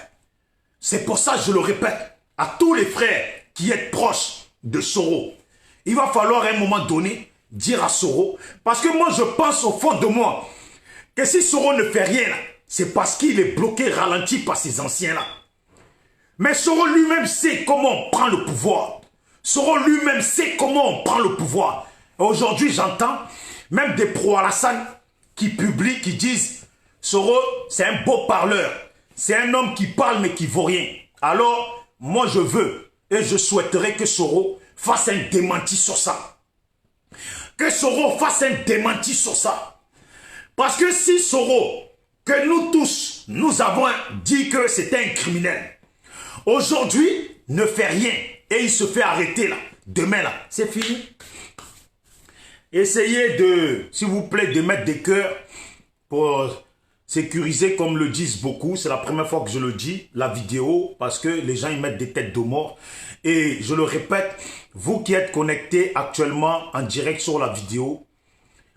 C'est pour ça que je le répète à tous les frères qui êtes proches de Soro. Il va falloir à un moment donné dire à Soro, parce que moi je pense au fond de moi que si Soro ne fait rien, c'est parce qu'il est bloqué, ralenti par ces anciens-là. Mais Soro lui-même sait comment on prend le pouvoir. Soro lui-même sait comment on prend le pouvoir. Aujourd'hui, j'entends même des pro-Alassane qui publient, qui disent Soro, c'est un beau parleur. C'est un homme qui parle mais qui vaut rien. Alors, moi je veux et je souhaiterais que Soro fasse un démenti sur ça. Que Soro fasse un démenti sur ça. Parce que si Soro, que nous tous, nous avons dit que c'était un criminel, aujourd'hui, ne fait rien et il se fait arrêter là, demain là, c'est fini. Essayez de, s'il vous plaît, de mettre des cœurs pour sécuriser, comme le disent beaucoup. C'est la première fois que je le dis, la vidéo, parce que les gens y mettent des têtes de mort. Et je le répète, vous qui êtes connectés actuellement en direct sur la vidéo,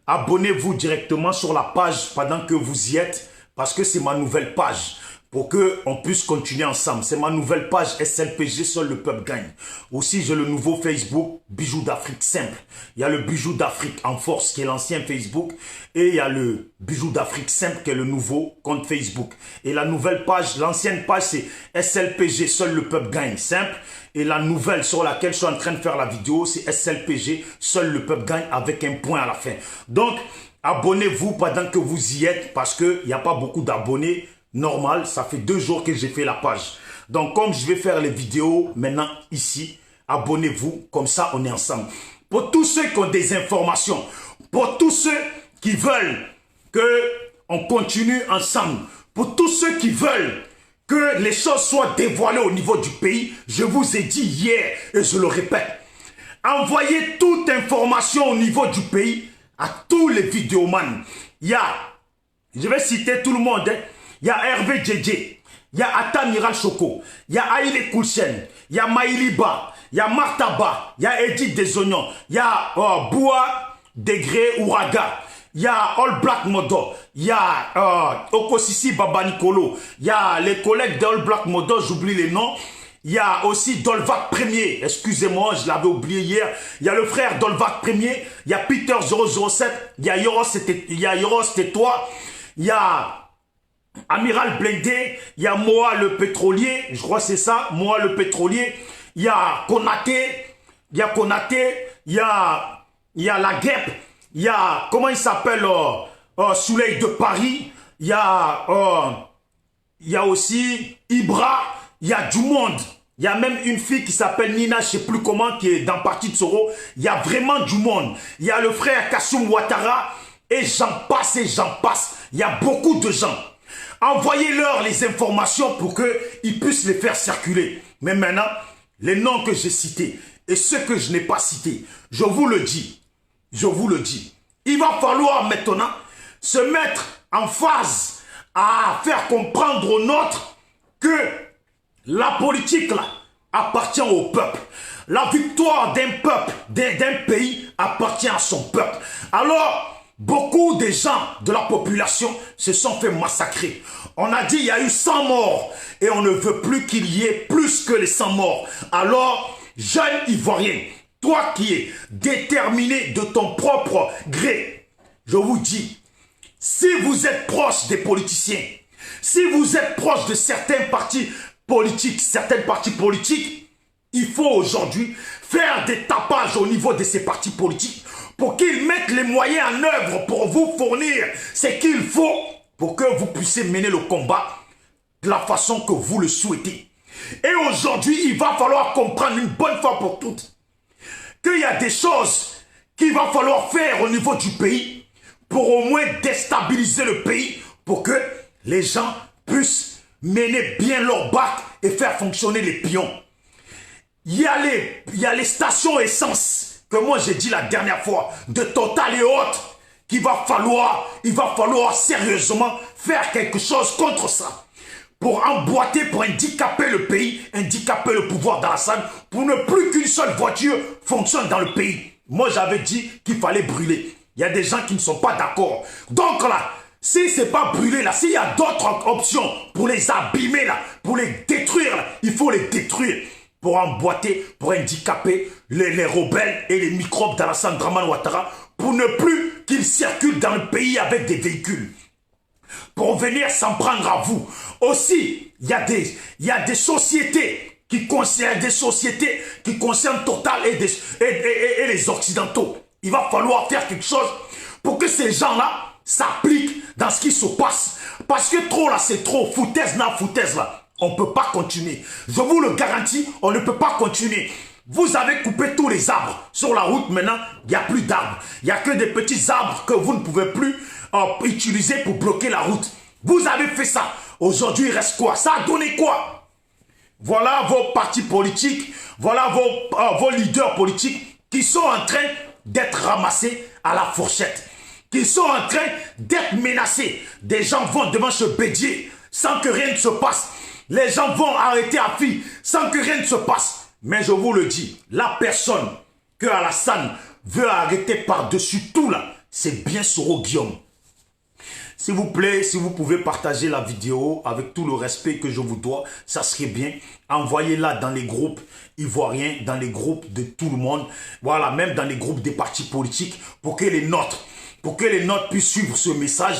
abonnez-vous directement sur la page pendant que vous y êtes, parce que c'est ma nouvelle page. Pour qu'on puisse continuer ensemble. C'est ma nouvelle page SLPG, seul le peuple gagne. Aussi, j'ai le nouveau Facebook, Bijoux d'Afrique simple. Il y a le Bijoux d'Afrique en force, qui est l'ancien Facebook. Et il y a le Bijoux d'Afrique simple, qui est le nouveau compte Facebook. Et la nouvelle page, l'ancienne page, c'est SLPG, seul le peuple gagne, simple. Et la nouvelle sur laquelle je suis en train de faire la vidéo, c'est SLPG, seul le peuple gagne, avec un point à la fin. Donc, abonnez-vous pendant que vous y êtes, parce qu'il n'y a pas beaucoup d'abonnés. Normal, ça fait 2 jours que j'ai fait la page. Donc, comme je vais faire les vidéos maintenant ici, abonnez-vous, comme ça on est ensemble. Pour tous ceux qui ont des informations, pour tous ceux qui veulent qu'on continue ensemble, pour tous ceux qui veulent que les choses soient dévoilées au niveau du pays, je vous ai dit hier, et je le répète, envoyez toute information au niveau du pays à tous les vidéomans. Il y a, je vais citer tout le monde, hein. Il y a Hervé Djedje, il y a Atta Miral Choco, il y a Aïle Kouchen, il y a Maïliba, il y a Martaba, il y a Edith Desognons, il y a Boua Degré Ouraga, il y a All Black Modo, il y a Okosisi Baba Nicolo, il y a les collègues d'All Black Modo, j'oublie les noms. Il y a aussi Dolvac Premier, excusez-moi, je l'avais oublié hier. Il y a le frère Dolvac Premier, il y a Peter 007, il y a Yoros Tais-toi, il y a Amiral Blindé, il y a Moa le pétrolier, je crois que c'est ça, Moa le pétrolier, il y a Konaté, il y a La Guêpe, il y a, comment il s'appelle, Soleil de Paris, il y a aussi Ibra, il y a du monde. Il y a même une fille qui s'appelle Nina, je ne sais plus comment, qui est dans le parti de Soro. Il y a vraiment du monde. Il y a le frère Kassoum Ouattara, et j'en passe et j'en passe. Il y a beaucoup de gens. Envoyez-leur les informations pour qu'ils puissent les faire circuler. Mais maintenant, les noms que j'ai cités et ceux que je n'ai pas cités, je vous le dis, il va falloir maintenant se mettre en phase à faire comprendre aux nôtres que la politique là appartient au peuple. La victoire d'un peuple, d'un pays appartient à son peuple. Alors, beaucoup de gens de la population se sont fait massacrer. On a dit qu'il y a eu 100 morts et on ne veut plus qu'il y ait plus que les 100 morts. Alors, jeune Ivoirien, toi qui es déterminé de ton propre gré, je vous dis, si vous êtes proche des politiciens, si vous êtes proche de certains partis politiques, il faut aujourd'hui faire des tapages au niveau de ces partis politiques pour qu'ils mettent les moyens en œuvre pour vous fournir ce qu'il faut pour que vous puissiez mener le combat de la façon que vous le souhaitez. Et aujourd'hui, il va falloir comprendre une bonne fois pour toutes qu'il y a des choses qu'il va falloir faire au niveau du pays pour au moins déstabiliser le pays pour que les gens puissent mener bien leur bac et faire fonctionner les pions. Il y a les stations essence que moi j'ai dit la dernière fois, de Total et autres, il va falloir sérieusement faire quelque chose contre ça. pour emboîter, pour handicaper le pays, handicaper le pouvoir d'Alassane, pour ne plus qu'une seule voiture fonctionne dans le pays. Moi, j'avais dit qu'il fallait brûler. Il y a des gens qui ne sont pas d'accord. Donc là, si ce n'est pas brûler là, s'il y a d'autres options pour les abîmer là, pour les détruire là, il faut les détruire. Pour emboîter, pour handicaper les rebelles et les microbes d'Alassane Dramane Ouattara, pour ne plus qu'ils circulent dans le pays avec des véhicules. Pour venir s'en prendre à vous. Aussi, il y a des sociétés qui concernent Total et les Occidentaux. Il va falloir faire quelque chose pour que ces gens-là s'appliquent dans ce qui se passe. Parce que trop là, c'est trop. Foutaise là, foutaise là. On ne peut pas continuer. Je vous le garantis, on ne peut pas continuer. Vous avez coupé tous les arbres. Sur la route, maintenant, il n'y a plus d'arbres. Il n'y a que des petits arbres que vous ne pouvez plus utiliser pour bloquer la route. Vous avez fait ça. Aujourd'hui, il reste quoi? Ça a donné quoi? Voilà vos partis politiques, voilà vos leaders politiques qui sont en train d'être ramassés à la fourchette. Qui sont en train d'être menacés. Des gens vont devant ce bédier sans que rien ne se passe. Les gens vont arrêter Afi sans que rien ne se passe. Mais je vous le dis, la personne que Alassane veut arrêter par-dessus tout là, c'est bien Soro Guillaume. S'il vous plaît, si vous pouvez partager la vidéo avec tout le respect que je vous dois, ça serait bien. Envoyez-la dans les groupes ivoiriens, dans les groupes de tout le monde. Voilà, même dans les groupes des partis politiques pour que les nôtres puissent suivre ce message.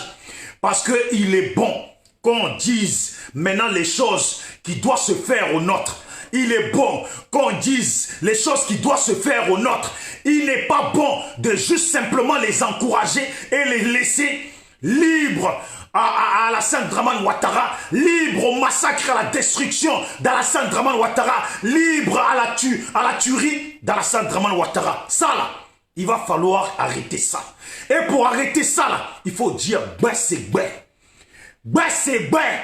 Parce qu'il est bon qu'on dise maintenant les choses qui doivent se faire aux nôtres. Il est bon qu'on dise les choses qui doivent se faire aux nôtres. Il n'est pas bon de juste simplement les encourager et les laisser libres à Alassane Dramane Ouattara, libre au massacre, à la destruction d'Alassane Dramane Ouattara, libre à la tuerie d'Alassane Dramane Ouattara. Ça là, il va falloir arrêter ça. Et pour arrêter ça là, il faut dire ben c'est ben. Ben c'est ben.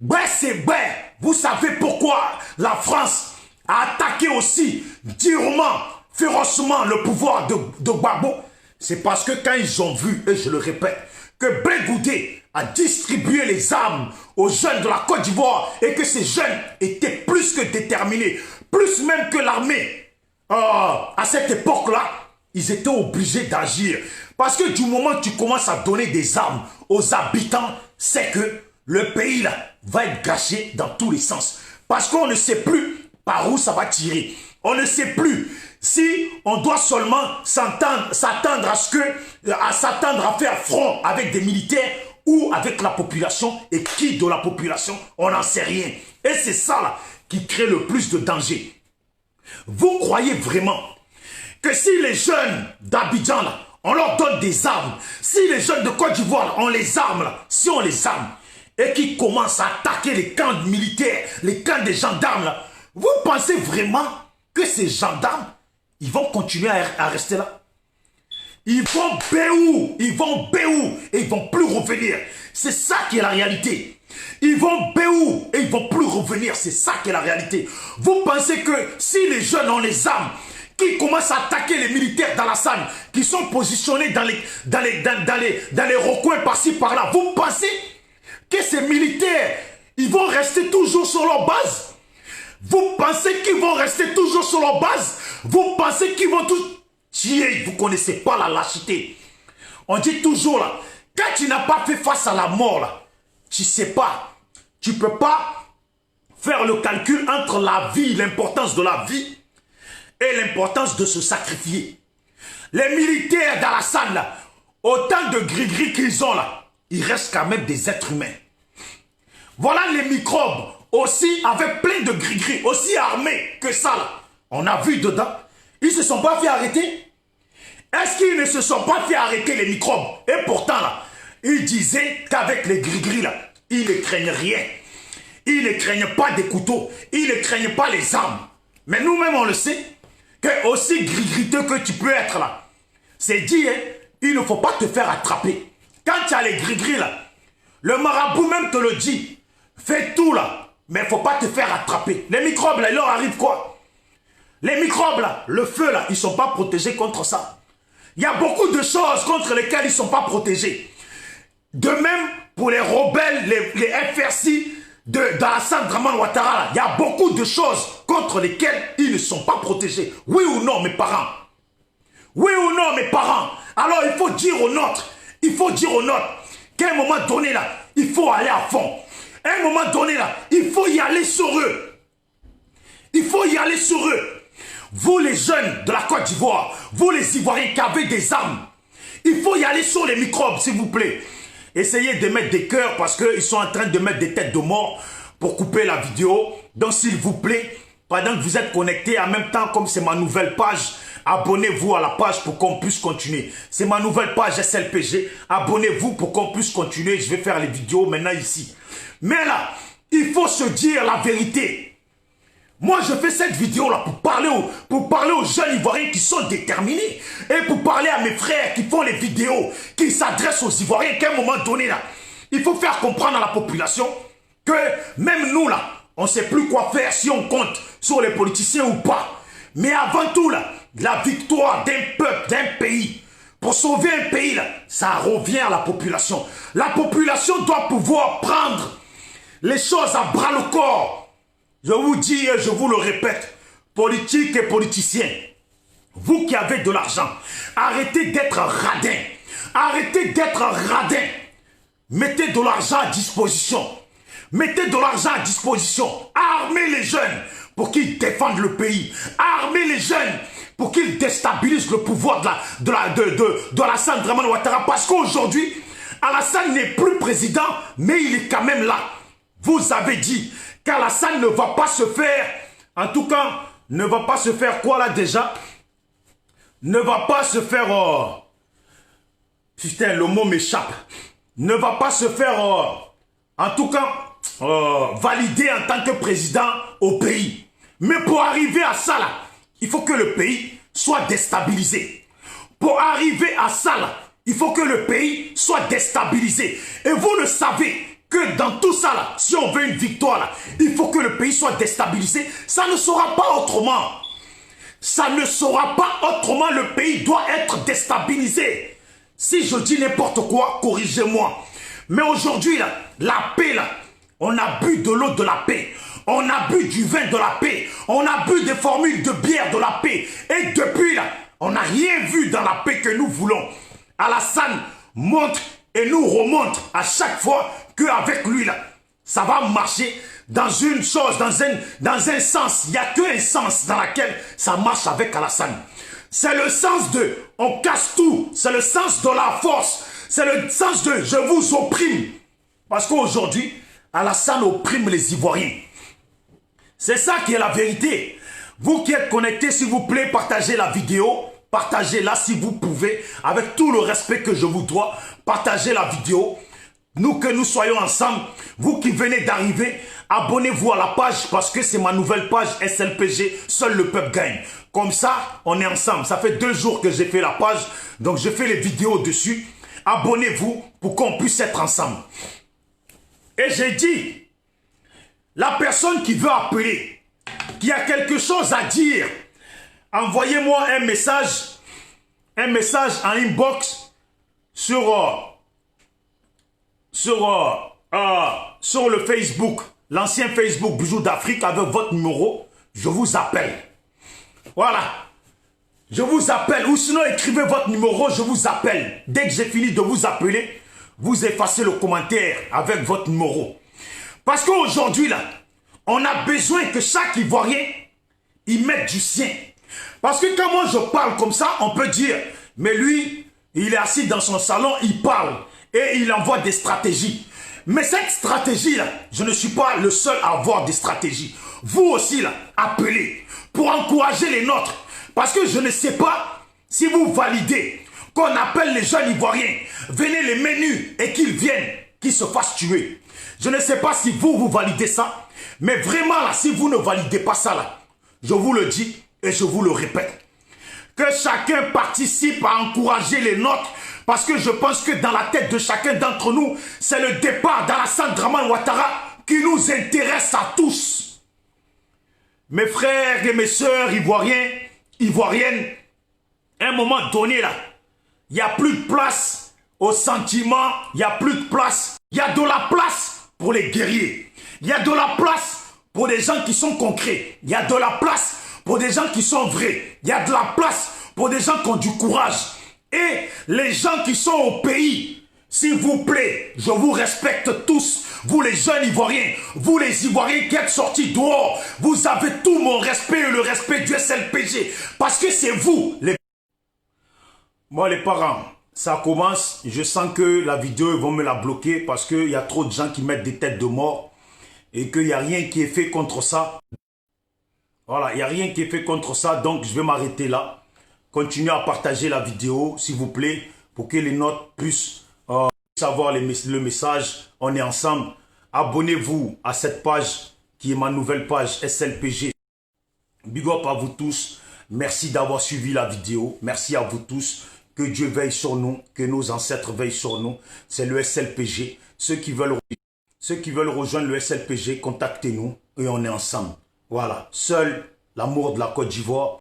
Ben c'est ben. Vous savez pourquoi la France a attaqué aussi durement, férocement le pouvoir de Gbagbo? C'est parce que quand ils ont vu, et je le répète, que Bégoudé a distribué les armes aux jeunes de la Côte d'Ivoire et que ces jeunes étaient plus que déterminés, plus même que l'armée. À cette époque-là, ils étaient obligés d'agir. Parce que du moment que tu commences à donner des armes aux habitants, c'est que le pays là va être gâché dans tous les sens. Parce qu'on ne sait plus par où ça va tirer. On ne sait plus si on doit seulement s'attendre à faire front avec des militaires ou avec la population, et qui de la population, on n'en sait rien. Et c'est ça là qui crée le plus de danger. Vous croyez vraiment que si les jeunes d'Abidjan là, on leur donne des armes, si les jeunes de Côte d'Ivoire, on les arme là, si on les arme, et qu'ils commencent à attaquer les camps militaires, les camps des gendarmes là, vous pensez vraiment que ces gendarmes, ils vont continuer à rester là? Ils vont béou, et ils vont plus revenir. C'est ça qui est la réalité. Ils vont béou et ils vont plus revenir. C'est ça qui est la réalité. Vous pensez que si les jeunes ont les armes, qui commencent à attaquer les militaires d'Alassane, qui sont positionnés dans les recoins par-ci par-là, vous pensez que ces militaires, ils vont rester toujours sur leur base? Vous pensez qu'ils vont rester toujours sur leur base? Vous pensez qu'ils vont tous tuer? Vous ne connaissez pas la lâcheté. On dit toujours là, quand tu n'as pas fait face à la mort là, tu ne sais pas, tu ne peux pas faire le calcul entre la vie, l'importance de la vie et l'importance de se sacrifier. Les militaires d'Alassane là, autant de gris-gris qu'ils ont là, ils restent quand même des êtres humains. Voilà les microbes aussi avec plein de gris-gris, aussi armés que ça là. On a vu dedans, ils ne se sont pas fait arrêter. Est-ce qu'ils ne se sont pas fait arrêter les microbes? Et pourtant là, ils disaient qu'avec les gris-gris là, ils ne craignent rien. Ils ne craignent pas des couteaux, ils ne craignent pas les armes. Mais nous-mêmes on le sait, que aussi gris-griteux que tu peux être là, c'est dit, hein, il ne faut pas te faire attraper. Quand tu as les gris-gris là, le marabout même te le dit, fais tout là, mais il ne faut pas te faire attraper. Les microbes là, il leur arrive quoi? Les microbes là, le feu là, ils ne sont pas protégés contre ça. Il y a beaucoup de choses contre lesquelles ils ne sont pas protégés. De même pour les rebelles, les FRC, d'Alassane Dramane Ouattara, il y a beaucoup de choses contre lesquelles ils ne sont pas protégés. Oui ou non, mes parents? Oui ou non, mes parents? Alors, il faut dire aux nôtres, qu'à un moment donné, là, il faut aller à fond. À un moment donné, là, il faut y aller sur eux. Il faut y aller sur eux. Vous, les jeunes de la Côte d'Ivoire, vous, les Ivoiriens qui avez des armes, il faut y aller sur les microbes, s'il vous plaît. Essayez de mettre des cœurs parce qu'ils sont en train de mettre des têtes de mort pour couper la vidéo. Donc, s'il vous plaît, pendant que vous êtes connectés, en même temps, comme c'est ma nouvelle page, abonnez-vous à la page pour qu'on puisse continuer. C'est ma nouvelle page SLPG. Abonnez-vous pour qu'on puisse continuer. Je vais faire les vidéos maintenant ici. Mais là, il faut se dire la vérité. Moi, je fais cette vidéo-là pour parler aux jeunes Ivoiriens qui sont déterminés et pour parler à mes frères qui font les vidéos, qui s'adressent aux Ivoiriens, qu'à un moment donné, là, il faut faire comprendre à la population que même nous, là, on ne sait plus quoi faire si on compte sur les politiciens ou pas. Mais avant tout, là, la victoire d'un peuple, d'un pays, pour sauver un pays, là, ça revient à la population. La population doit pouvoir prendre les choses à bras le corps. Je vous dis et je vous le répète, politiques et politiciens, vous qui avez de l'argent, arrêtez d'être radins. Arrêtez d'être radins. Mettez de l'argent à disposition. Mettez de l'argent à disposition. Armez les jeunes pour qu'ils défendent le pays. Armez les jeunes pour qu'ils déstabilisent le pouvoir de Alassane Dramane Ouattara. Parce qu'aujourd'hui, Alassane n'est plus président, mais il est quand même là. Vous avez dit qu'Alassane ne va pas se faire, en tout cas, ne va pas se faire quoi là déjà? Ne va pas se faire, putain, le mot m'échappe. Ne va pas se faire, en tout cas, valider en tant que président au pays. Mais pour arriver à ça là, il faut que le pays soit déstabilisé. Pour arriver à ça là, il faut que le pays soit déstabilisé. Et vous le savez, que dans tout ça là, si on veut une victoire là, il faut que le pays soit déstabilisé. Ça ne sera pas autrement. Ça ne sera pas autrement. Le pays doit être déstabilisé. Si je dis n'importe quoi, corrigez-moi. Mais aujourd'hui là, la paix là, on a bu de l'eau de la paix. On a bu du vin de la paix. On a bu des formules de bière de la paix. Et depuis là, on n'a rien vu dans la paix que nous voulons. Alassane montre et nous remonte à chaque fois qu'avec lui, là, ça va marcher dans une chose, dans un sens. Il n'y a qu'un sens dans lequel ça marche avec Alassane. C'est le sens de on casse tout. C'est le sens de la force. C'est le sens de je vous opprime. Parce qu'aujourd'hui, Alassane opprime les Ivoiriens. C'est ça qui est la vérité. Vous qui êtes connectés, s'il vous plaît, partagez la vidéo. Partagez-la si vous pouvez, avec tout le respect que je vous dois. Partagez la vidéo. Nous, que nous soyons ensemble. Vous qui venez d'arriver, abonnez-vous à la page parce que c'est ma nouvelle page SLPG. Seul le peuple gagne. Comme ça, on est ensemble. Ça fait 2 jours que j'ai fait la page. Donc, je fais les vidéos dessus. Abonnez-vous pour qu'on puisse être ensemble. Et j'ai dit, la personne qui veut appeler, qui a quelque chose à dire, envoyez-moi un message en inbox sur le Facebook, l'ancien Facebook Bijoux d'Afrique avec votre numéro. Je vous appelle. Voilà. Je vous appelle. Ou sinon, écrivez votre numéro, je vous appelle. Dès que j'ai fini de vous appeler, vous effacez le commentaire avec votre numéro. Parce qu'aujourd'hui, là, on a besoin que chaque Ivoirien y mette du sien. Parce que quand moi je parle comme ça, on peut dire, mais lui, il est assis dans son salon, il parle et il envoie des stratégies. Mais cette stratégie-là, je ne suis pas le seul à avoir des stratégies. Vous aussi, là, appelez pour encourager les nôtres. Parce que je ne sais pas si vous validez qu'on appelle les jeunes Ivoiriens, venez les menus et qu'ils viennent, qu'ils se fassent tuer. Je ne sais pas si vous validez ça, mais vraiment, là, si vous ne validez pas ça, là, je vous le dis, et je vous le répète, que chacun participe à encourager les nôtres, parce que je pense que dans la tête de chacun d'entre nous, c'est le départ d'Alassane Dramane Ouattara qui nous intéresse à tous. Mes frères et mes sœurs ivoiriens, ivoiriennes, à un moment donné là, il n'y a plus de place au sentiment, il n'y a plus de place. Il y a de la place pour les guerriers. Il y a de la place pour des gens qui sont concrets. Il y a de la place pour des gens qui sont vrais. Il y a de la place pour des gens qui ont du courage. Et les gens qui sont au pays, s'il vous plaît, je vous respecte tous. Vous les jeunes Ivoiriens, vous les Ivoiriens qui êtes sortis dehors, vous avez tout mon respect et le respect du SLPG. Parce que c'est vous, les... Moi les parents, ça commence, je sens que la vidéo, ils vont me la bloquer parce qu'il y a trop de gens qui mettent des têtes de mort et qu'il n'y a rien qui est fait contre ça. Voilà, il n'y a rien qui est fait contre ça, donc je vais m'arrêter là. Continuez à partager la vidéo, s'il vous plaît, pour que les nôtres puissent savoir le message. On est ensemble. Abonnez-vous à cette page qui est ma nouvelle page SLPG. Big up à vous tous. Merci d'avoir suivi la vidéo. Merci à vous tous. Que Dieu veille sur nous, que nos ancêtres veillent sur nous. C'est le SLPG. Ceux qui veulent rejoindre le SLPG, contactez-nous et on est ensemble. Voilà. Seul l'amour de la Côte d'Ivoire